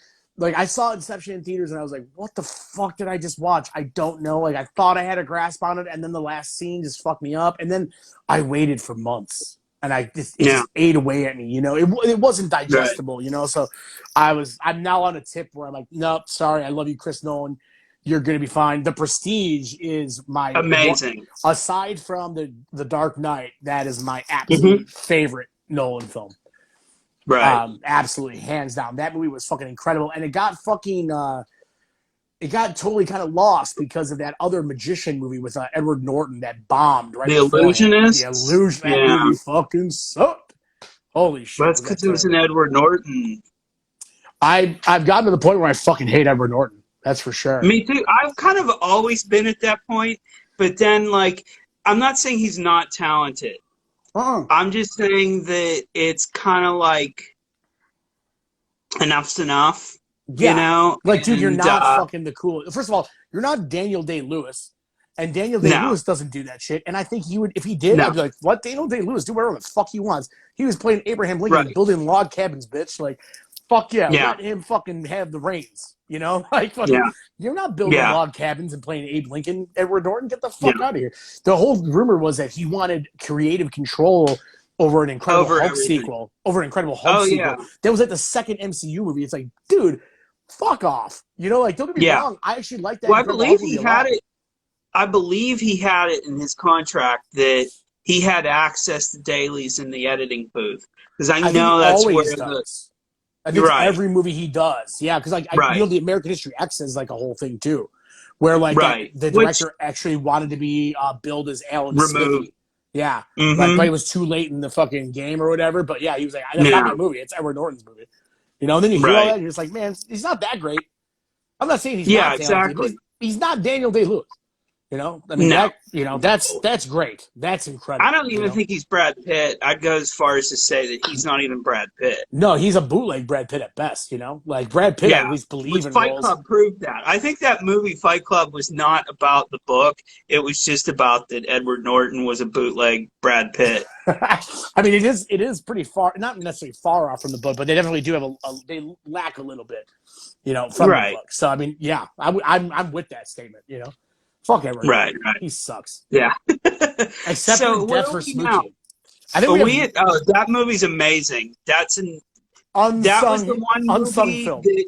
I saw Inception in theaters and I was like, what the fuck did I just watch? I don't know. Like I thought I had a grasp on it, and then the last scene just fucked me up, and then I waited for months. And it just ate away at me, It wasn't digestible, So I'm now on a tip where I'm like, nope, sorry, I love you, Chris Nolan. You're gonna be fine. The Prestige is my amazing. Aside from the Dark Knight, that is my absolute favorite Nolan film. Right. Absolutely, hands down. That movie was fucking incredible, and it got fucking it got totally kind of lost because of that other magician movie with Edward Norton that bombed right The beforehand. The Illusionists. Illusion, that Yeah, movie fucking sucked. Holy shit, that's was that because it was an terrible. Edward Norton. I've gotten to the point where I fucking hate Edward Norton. That's for sure. Me too. I've kind of always been at that point, but then like, I'm not saying he's not talented. Uh-uh. I'm just saying that it's kind of like enough's enough, you Yeah. know? Like, dude, you're And not fucking the cool. First of all, you're not Daniel Day-Lewis. And Daniel no, Day-Lewis doesn't do that shit. And I think he would, if he did, I'd no, be like, what? Daniel Day-Lewis, do whatever the fuck he wants. He was playing Abraham Lincoln, right. building log cabins, bitch. Like, fuck yeah, Yeah, let him fucking have the reins. You know? Like, fucking, yeah, you're not building yeah, log cabins and playing Abe Lincoln, Edward Norton. Get the yeah. fuck out of here. The whole rumor was that he wanted creative control over an Incredible Over Hulk everything. sequel. Over an Incredible Hulk Oh, yeah, sequel. That was like the second MCU movie. It's like, dude, fuck off. You know, like, don't get me yeah. wrong. I actually like that Well, I Incredible believe Hulk movie he a had lot. it. I believe he had it in his contract that he had access to dailies in the editing booth because I I think he know that's where always the. does. I You're think it's right, every movie he does. Yeah, because like right, the American History X is like a whole thing too, where like that right. the Which director actually wanted to be billed as Alan removed. Smithy. Yeah, like but Mm-hmm. it was too late in the fucking game or whatever. But yeah, he was like, that's not Yeah, my movie. It's Edward Norton's movie. You know, and then you hear all that, right. and you're just like, man, he's not that great. I'm not saying he's Yeah, not talented, but exactly. he's not Daniel Day Lewis. You know, I mean No. that. You know, that's great. That's I incredible. don't You even know. think he's Brad Pitt. I'd go as far as to say that he's not even Brad Pitt. No, he's a bootleg Brad Pitt at best, you know? Like Brad Pitt I Yeah, at least believe which in Fight roles. Club proved that. I think that movie Fight Club was not about the book. It was just about that Edward Norton was a bootleg Brad Pitt. I mean it is pretty far not necessarily far off from the book, but they definitely do have they lack a little bit, you know, from the Right, book. So I mean, yeah, I'm with that statement, you know. Fuck Edward right, Norton. right. He sucks. Yeah. Except for So where Death are for we now? Smoochie. I think Are we have we that movie's amazing. That was the one unsung movie film. that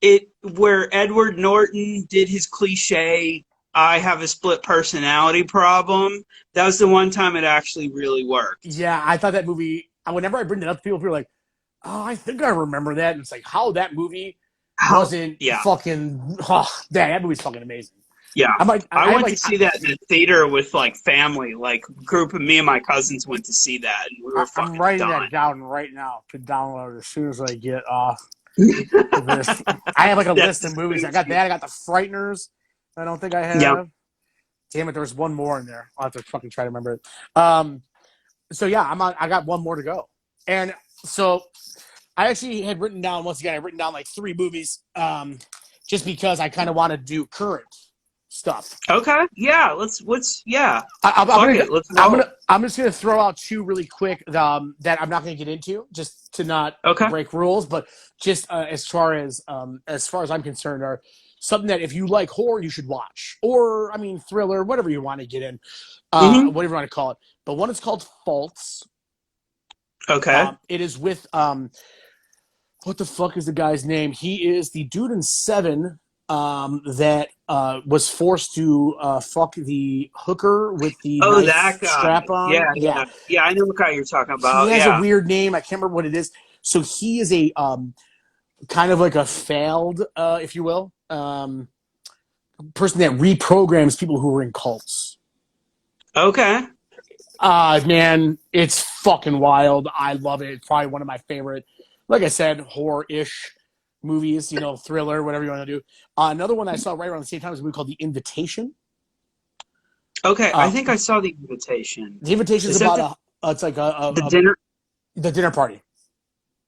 it where Edward Norton did his cliche I have a split personality problem. That was the one time it actually really worked. Yeah, I thought that movie. Whenever I bring it up to people are like, "Oh, I think I remember that." And it's like, how that movie How wasn't yeah. fucking. Oh, that movie's fucking amazing. Yeah. I I went like. to see that in the theater with like family, like a group of me and my cousins went to see that and we were I'm fucking writing done. that down right now to download as soon as I get off this. I have like a That's list the of movies. I spooky. got that. I got the Frighteners. I don't think I Yeah. have. Damn it, there was one more in there. I'll have to fucking try to remember it. So yeah, I'm on. I got one more to go, and so I actually had written down once again. I written down like 3 movies, just because I kind of want to do current stuff. Okay. Yeah. Let's yeah. I'm Fuck gonna it. Let's roll. I'm just gonna throw out 2 really quick that I'm not gonna get into just to not Okay. break rules, but just as far as I'm concerned are something that if you like horror you should watch, or I mean thriller, whatever you want to get in, Mm-hmm. whatever you want to call it. But one is called Faults. Okay. It is with what the fuck is the guy's name? He is the dude in Seven that was forced to fuck the hooker with the Oh, knife that guy. strap Yeah, on. Yeah, yeah. Yeah, I know what guy you're talking he about. has a Yeah. weird name. I can't remember what it is. So he is a kind of like a failed, if you will, person that reprograms people who are in cults. Okay. Man, it's fucking wild. I love it. It's probably one of my favorite, like I said, horror-ish movies, you know, thriller, whatever you want to do. Another one I saw right around the same time is a movie called The Invitation. Okay. I Uh, think I saw the invitation. the Invitation is Is that about it's like the dinner the dinner party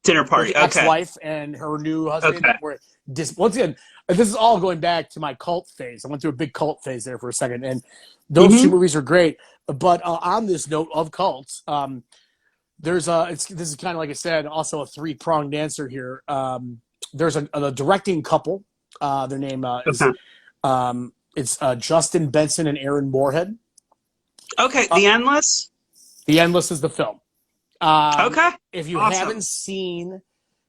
with party? the Okay. ex-wife and her new husband. Okay. Where once again, this is all going back to my cult phase. I went through a big cult phase there for a second, and those 2 Mm-hmm. movies are great. But on this note of cults, there's this is kind of like I said, also a 3-pronged answer here. There's a directing couple. Their name is Okay. it's Justin Benson and Aaron Moorhead. Okay. The Endless? The Endless is the film. Okay. If you Awesome. haven't seen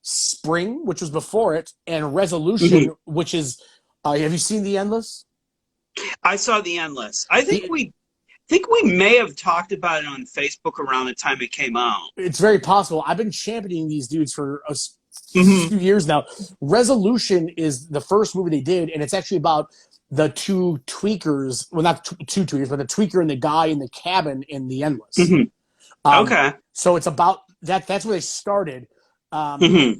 Spring, which was before it, and Resolution, Mm-hmm. which is, have you seen The Endless? I saw the Endless. I think The, we may have talked about it on Facebook around the time it came out. it's very possible. I've been championing these dudes for Mm-hmm. few years now. Resolution is the first movie they did, and it's actually about the two tweakers. Well, not two tweakers, but the tweaker and the guy in the cabin in The Endless. Mm-hmm. Okay. So it's about that. That's where they started. Um, Mm-hmm.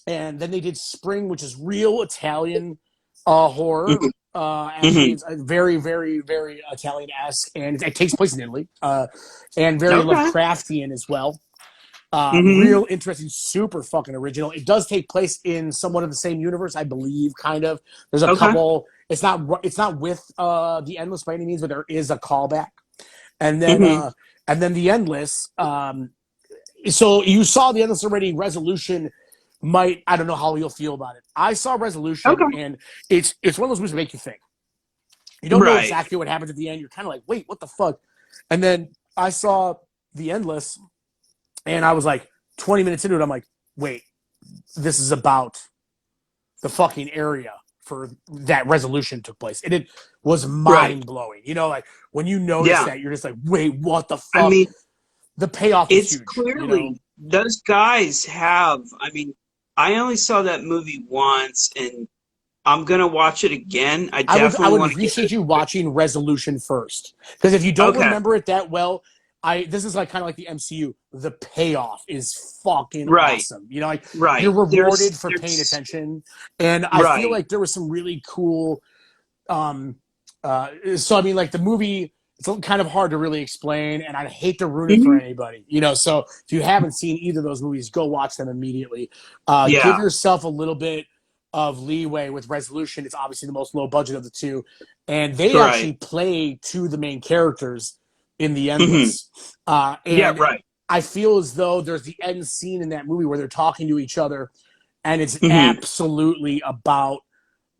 and then they did Spring, which is real Italian horror. Mm-hmm. Actually, Mm-hmm. it's a very, very, very Italian-esque, and it takes place in Italy, and very Okay. Lovecraftian as well. Mm-hmm. Real interesting, super fucking original. It does take place in somewhat of the same universe, I believe. Kind of. There's a Okay. couple. It's not. It's not with The Endless by any means, but there is a callback. And then, Mm-hmm. uh, and then The Endless. So you saw The Endless already. Resolution might. I don't know how you'll feel about it. I saw Resolution, Okay. and it's one of those movies that make you think. You don't know Right. exactly what happens at the end. You're kind of like, wait, what the fuck? And then I saw The Endless, and I was like, 20 minutes into it, I'm like, wait, this is about the fucking area for that Resolution took place. And it was Right. mind blowing. You know, like when you notice Yeah. that, you're just like, wait, what the I fuck? mean, The payoff is it's huge, you know? clearly those guys have. I mean, I only saw that movie once, and I'm gonna watch it again. I I definitely would want to give appreciate it. you watching Resolution first. Because if you don't Okay. remember it that well, this is like kind of like the MCU. The payoff is fucking Right. awesome. You know, like you're Right. rewarded for paying There's. attention. And I feel Right. like there was some really cool um so I mean like the movie it's kind of hard to really explain and I hate to ruin it for Hmm. anybody, you know. So if you haven't seen either of those movies, go watch them immediately. Give Yeah. yourself a little bit of leeway with Resolution. It's obviously the most low budget of the two, and they Right. actually play to the main characters in The Hmm. Endless. Yeah. And Right. I feel as though there's the end scene in that movie where they're talking to each other, and it's Hmm. absolutely about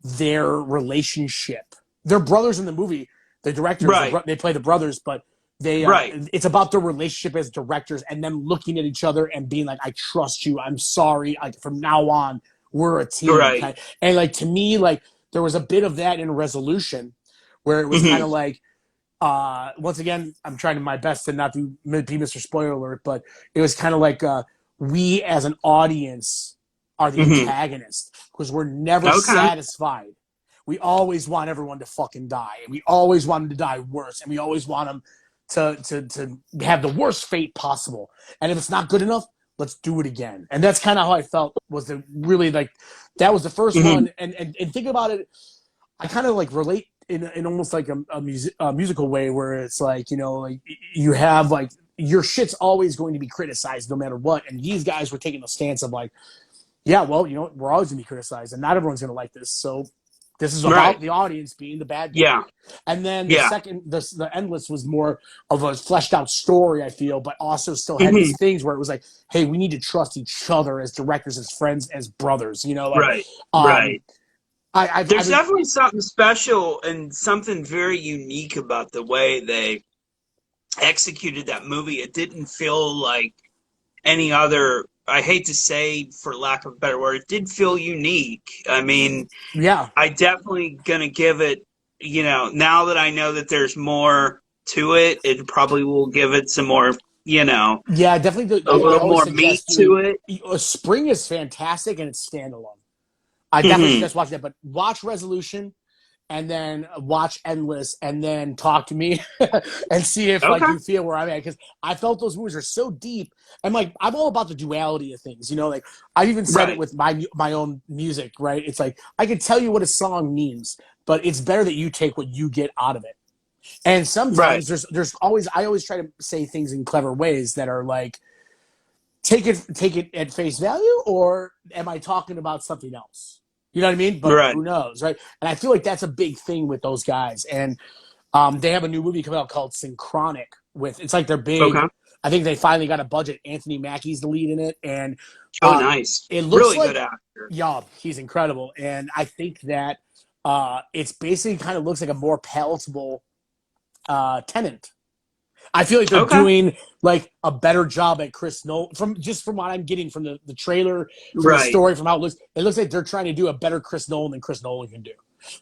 their relationship. They're brothers in the movie. The directors, Right. they play the brothers, but Right. it's about their relationship as directors and them looking at each other and being like, "I trust you. I'm sorry. From now on, we're a team." Right. And like to me, like there was a bit of that in Resolution, where it was kind Hmm. of like, once again, I'm trying to my best to not be Mr. Spoiler Alert, but it was kind of like we as an audience are the Hmm. antagonist because we're never Okay. satisfied. We always want everyone to fucking die, and we always want them to die worse, and we always want them to have the worst fate possible. And if it's not good enough, let's do it again. And that's kind of how I felt. Was the really like that was the first Hmm. one, and think about it. I kind of like relate in almost like a musical way where it's like, you know, like you have like your shit's always going to be criticized no matter what. And these guys were taking the stance of like, yeah, well, you know, we're always going to be criticized and not everyone's going to like this. So this is about Right. the audience being the bad guy. Yeah. And then Yeah. the Endless was more of a fleshed out story, I feel, but also still had Hmm. these things where it was like, hey, we need to trust each other as directors, as friends, as brothers, you know, like, Right. um, Right. I've There's been, definitely something special and something very unique about the way they executed that movie. It didn't feel like any other. I hate to say, for lack of a better word, it did feel unique. I mean, yeah, I definitely gonna give it. You know, now that I know that there's more to it, it probably will give it some more. You know, yeah, definitely. a I little always more meat suggest to you. it. Spring is fantastic and it's standalone. I definitely Hmm. suggest watching that, but watch Resolution and then watch Endless and then talk to me and see if like Okay. you feel where I'm at because I felt those movies are so deep and like I'm all about the duality of things, you know. Like I've even said it Right. with my own music, right? It's like I can tell you what a song means, but it's better that you take what you get out of it. And Right. sometimes there's always I always try to say things in clever ways that are like take it at face value, or am I talking about something else? You know what I mean? But Right. who knows, right? And I feel like that's a big thing with those guys. And they have a new movie coming out called Synchronic. With it's like their big. Okay. I think they finally got a budget. Anthony Mackie's the lead in it, and Oh, uh, nice. it looks Really good like actor. yeah, he's incredible. And I think that it's basically kind of looks like a more palatable Tenant. I feel like they're Okay. doing like a better job at Chris Nolan from what I'm getting from the trailer, from the Right. story, from how it looks. It looks like they're trying to do a better Chris Nolan than Chris Nolan can do.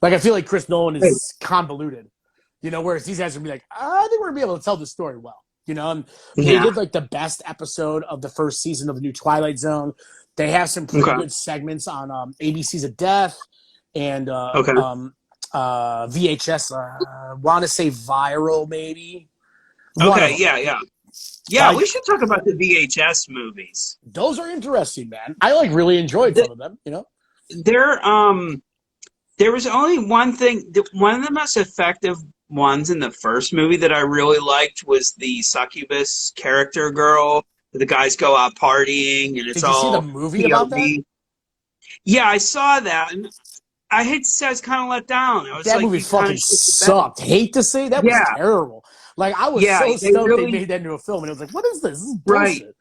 Like I feel like Chris Nolan Right. is convoluted, you know, whereas these guys are gonna be like, I think we're gonna be able to tell the story well, you know. And they Yeah. did like the best episode of the first season of the new Twilight Zone. They have some pretty Okay. good segments on ABC's of Death and Okay. VHS. Want to say Viral, maybe one of Okay. them. Yeah. Yeah. Yeah. Like We should talk about the VHS movies. those are interesting, man. I like really enjoyed some of them. You know. There, there was only one thing. One of the most effective ones in the first movie that I really liked was the succubus character girl. The guys go out partying, and it's Did you see the all movie about that? POV. Yeah, I saw that, and I hate to say I was kind of let down. I was That like, movie you kind fucking of shit the bed. sucked. Hate to say that was Yeah, terrible. Like I was yeah, so they stoked they really made that into a film, and it was like, what is this? This is right. bullshit.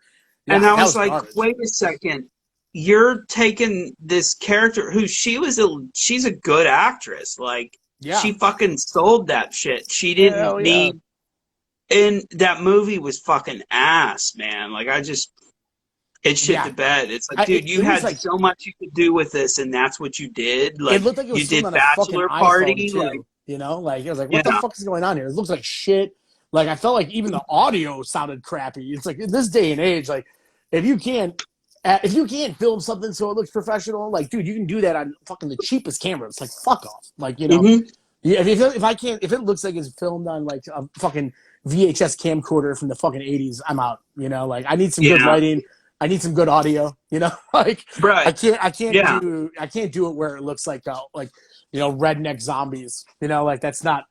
And Yeah, I that was was like, garbage. wait a second. You're taking this character who she's a good actress. Like Yeah, she fucking sold that shit. She didn't hell yeah. need and that movie was fucking ass, man. Like it shit Yeah, the bed. It's like, dude, you it was had like so much you could do with this and that's what you did. it Like looked like it you was filmed did on a fucking bachelor iPhone party, like too. You know, like it was like, what the yeah. fuck is going on here? It looks like shit. Like I felt like even the audio sounded crappy. It's like in this day and age, like if you can't if you can't film something so it looks professional, like dude, you can do that on fucking the cheapest cameras. Like fuck off. Like you know, Hmm. yeah. If I can't, if it looks like it's filmed on like a fucking VHS camcorder from the fucking '80s, I'm out. You know, like I need some good Yeah. lighting. I need some good audio. You know, like Right. Yeah. I can't do it where it looks like you know redneck zombies. You know, like that's not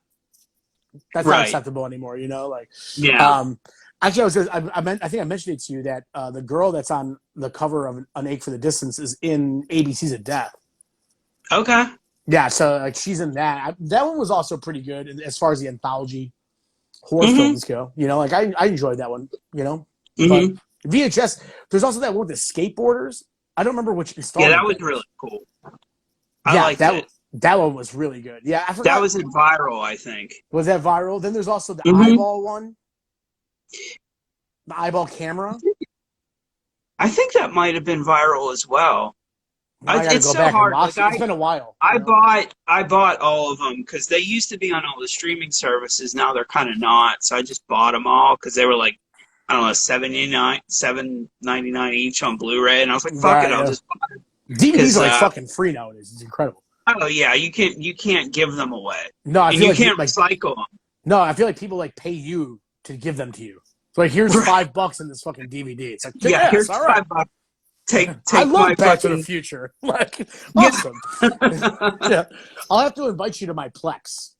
Right. acceptable anymore. You know, like Yeah. um, actually, I think I mentioned it to you that the girl that's on the cover of An Ache for the Distance is in ABC's of Death. Okay. Yeah, so like she's in that. That one was also pretty good as far as the anthology horror Hmm. films go. You know, like I enjoyed that one. You know, but Hmm. VHS. There's also that one with the skateboarders. I don't remember which Yeah, that installment was that really is. cool. I Yeah, liked it. that one was really good. Yeah, I That forgot. was in Viral, I think. Was that viral? Then there's also the Hmm. eyeball one, the eyeball camera. I think that might have been Viral as well. Now I got to It's go so back and hard. watch it. It's been a while. You I know. bought I bought all of them because they used to be on all the streaming services. Now they're kind of not. So I just bought them all because they were like I don't know $7.99 each on Blu-ray, and I was like, fuck it, Right. I'll Yeah. just buy it DVDs because are like fucking free nowadays. It's incredible. oh yeah, you can't give them away, No, I and feel you like can't recycle them. no, I feel like people like pay you to give them to you. So like, here's Right? $5 in this fucking DVD. It's like, Yeah, yes, here's all right. $5. Take I take my love Back to the fucking Future. Like, yeah. awesome. Yeah, I'll have to invite you to my Plex.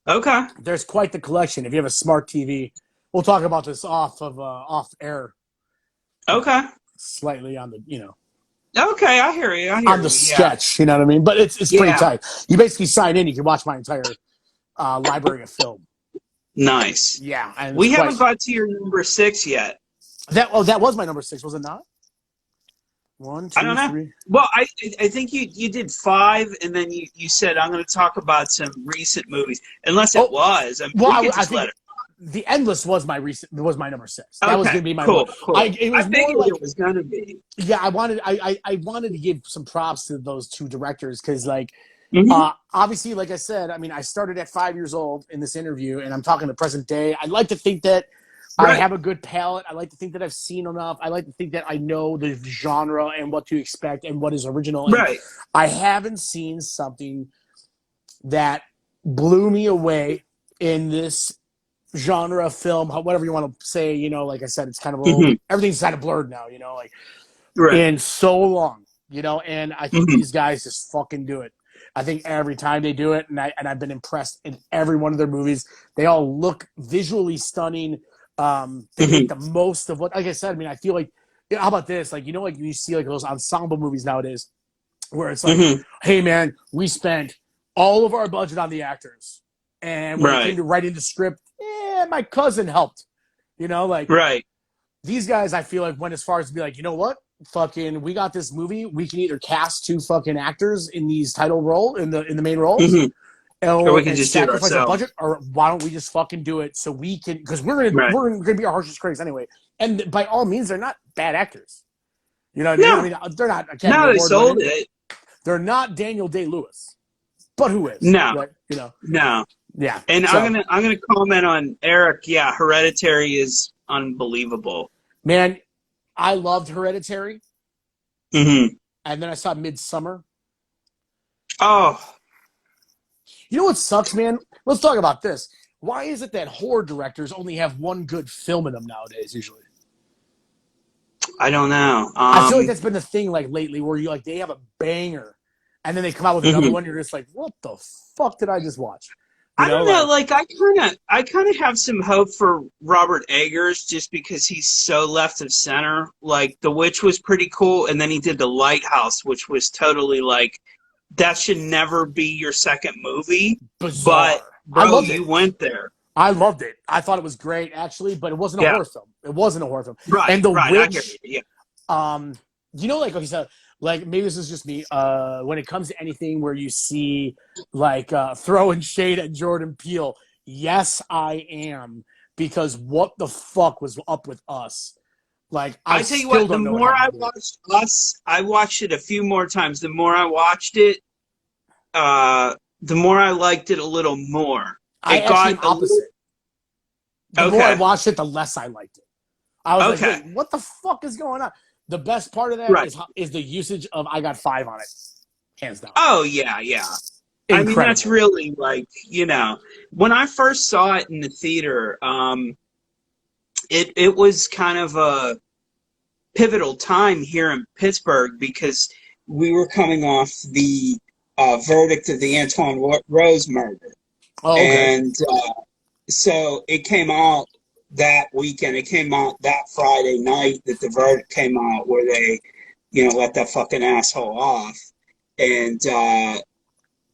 Okay. There's quite the collection. If you have a smart TV, we'll talk about this off air, Okay. slightly on the Okay. I hear you. I on hear the you. Yeah. sketch. You know what I mean? But it's pretty Yeah. tight. You basically sign in, you can watch my entire library of film. Nice. Yeah, and it's We quite haven't got to your number 6 yet. that. Oh, that was my number 6, was it not? One, I two, don't know. three. Well, I think you did 5, and then you said I'm going to talk about some recent movies. Unless it Oh, was, I mean, well, we could I just let think it. The Endless was my number 6. That was Okay, gonna be my number. cool, cool. It I was more figured like it was going to be. yeah. I wanted to give some props to those two directors because like Hmm. obviously like I said, I mean I started at 5 years old in this interview and I'm talking to present day. I like to think that I Right, have a good palate. I like to think that I've seen enough. I like to think that I know the genre and what to expect and what is original. And right. I haven't seen something that blew me away in this genre of film, whatever you want to say. You know, like I said, it's kind of all Hmm. everything's kind of blurred now. You know, like Right. in so long. You know, and I think Hmm. these guys just fucking do it. I think every time they do it, and I've been impressed in every one of their movies. They all look visually stunning. They make Hmm. the most of what, like I said. I mean, I feel like, how about this? Like, you know, like you see like those ensemble movies nowadays, where it's like, Hmm. hey man, we spent all of our budget on the actors, and when it came Right, to writing the script, my cousin helped. You know, like right. these guys, I feel like went as far as to be like, you know what? Fucking, we got this movie. We can either cast 2 fucking actors in these title role in the main roles, Hmm. Or we can and just do it sacrifice our ourselves. budget, or why don't we just fucking do it so we can? Because Right. we're gonna be our harshest critics anyway. And by all means, they're not bad actors. You know what I mean? I No, mean, they're not Academy no, they Award sold winning. it. They're not Daniel Day Lewis, but who is? No, Right? You know? no. Yeah. And So, I'm gonna comment on Eric. Yeah, Hereditary is unbelievable. man, I loved Hereditary. Mm-hmm. and then I saw Midsummer. Oh, You know what sucks, man? Let's talk about this. Why is it that horror directors only have one good film in them nowadays? Usually, I don't know. I feel like that's been the thing like lately, where you like they have a banger, and then they come out with another Mhm. one. You're just like, what the fuck did I just watch? You I know, don't know. like Like I kind of have some hope for Robert Eggers just because he's so left of center. Like The Witch was pretty cool, and then he did The Lighthouse, which was totally like that should never be your second movie. But bizarre. I bro, loved it. you went there. I loved it. I thought it was great, actually, but it wasn't a Yeah. horror film. It wasn't a horror film. And Right. The Right. I hear you. Witch, Yeah. um, you know, like okay, so like maybe this is just me. When it comes to anything where you see like throwing shade at Jordan Peele, yes, I am because what the fuck was up with Us? Like, I I tell you still what. The don't know what more happened I to the movie. watched Us, I watched it a few more times. The more I watched it, the more I liked it a little more. I It actually am got a little opposite. The more I okay. watched it, the less I liked it. I was like, Okay. wait, what the fuck is going on? The best part of that Right. is the usage of I got five on it, hands down. Oh yeah, yeah. I mean that's Incredible. really like, when I first saw it in the theater, it was kind of a pivotal time here in Pittsburgh because we were coming off the verdict of the Antoine Rose murder. Oh, okay. And so it came out that weekend. It came out that Friday night that the verdict came out where they, let that fucking asshole off. And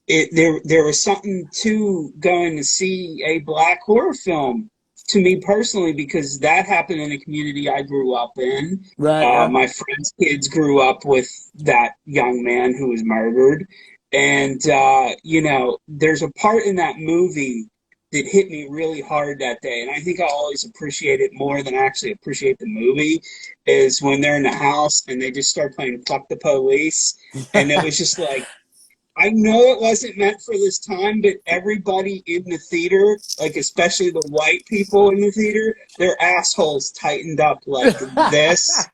there was something to going to see a black horror film to me personally because that happened in a community I grew up in. Right, yeah. My friends' kids grew up with that young man who was murdered, and there's a part in that movie that hit me really hard that day, and I think I always appreciate it more than I actually appreciate the movie. Is when they're in the house and they just start playing "Fuck the Police," and it was just like I know it wasn't meant for this time, but everybody in the theater, like especially the white people in the theater, their assholes tightened up like this.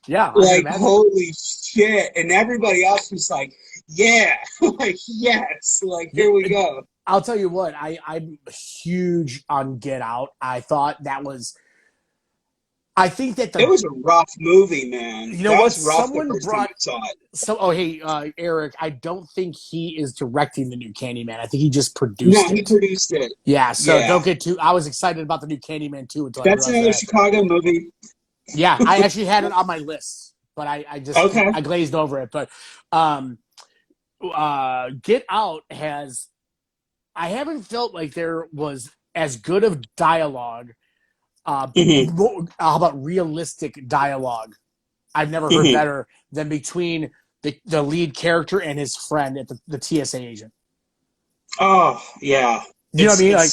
Yeah, I can Like, imagine. holy shit. And everybody else was like, yeah, like, yes, like, Yeah, here we go. I'll tell you what, I'm huge on Get Out. I thought that was I think that It was a rough movie, man. you know That what? was rough the Someone first time brought I saw it. oh hey, Eric, I don't think he is directing the new Candyman. I think he just No, produced he it. produced it. Yeah, so Yeah. don't get too I was excited about the new Candyman too until I That's realized another that. Chicago movie. Yeah, I actually had it on my list, but I just Okay. I glazed over it. But um Get Out has I haven't felt like there was as good of dialogue, Hmm. how about realistic dialogue? I've never heard Hmm. better than between the lead character and his friend at the TSA agent. Oh, yeah. You know what I mean? Like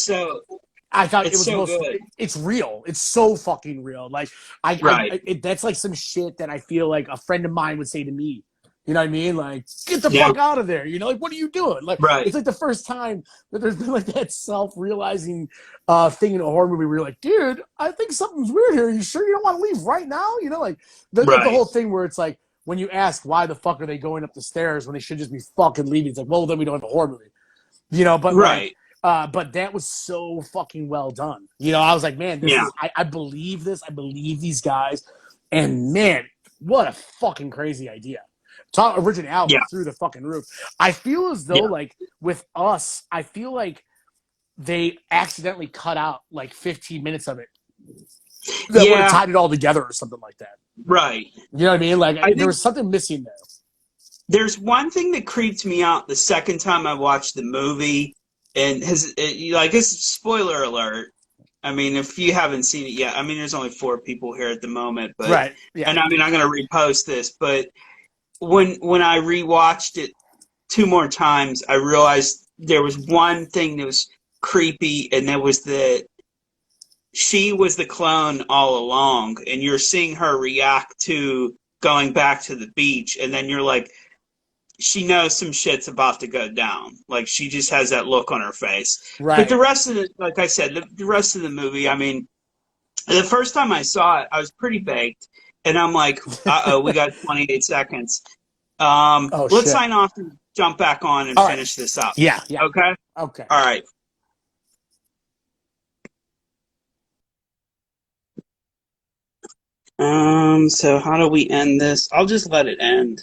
I thought it It's was the so most. good. It's real. It's so fucking real. Like Right. that's like some shit that I feel like a friend of mine would say to me. You know what I mean? Like, get the Yeah. fuck out of there. You know, like, what are you doing? Like, Right. it's like the first time that there's been like that self-realizing thing in a horror movie where you're like, dude, I think something's weird here. You sure you don't want to leave right now? You know, like the Right. whole thing where it's like when you ask why the fuck are they going up the stairs when they should just be fucking leaving, it's like, well, then we don't have a horror movie. You know, but like Right. but that was so fucking well done. You know, I was like, man, this Yeah. is I believe this. I believe these guys. And man, what a fucking crazy idea. Talk originality Yeah. through the fucking roof. I feel as though Yeah. like with Us, I feel like they accidentally cut out like 15 minutes of it that would have Yeah. tied it all together or something like that. Right. You know what I mean? I Like there think was something missing there. there's one thing that creeped me out the second time I watched the movie, and I guess spoiler alert. I mean, if you haven't seen it yet, I mean, there's only four people here at the moment, Right. Yeah. and I mean, I'm gonna repost this, but when I rewatched it two more times, I realized there was one thing that was creepy, and that was that she was the clone all along, and you're seeing her react to going back to the beach, and then you're like, she knows some shit's about to go down. Like she just has that look on her face. But the Right. rest of like I said, the rest of the movie, I mean, the first time I saw it, I was pretty baked. And I'm like, we got 28 seconds. Oh Let's shit. sign off and jump back on and All right. finish this up. Yeah, yeah. Okay? Okay. All right. So how do we end this? I'll just let it end.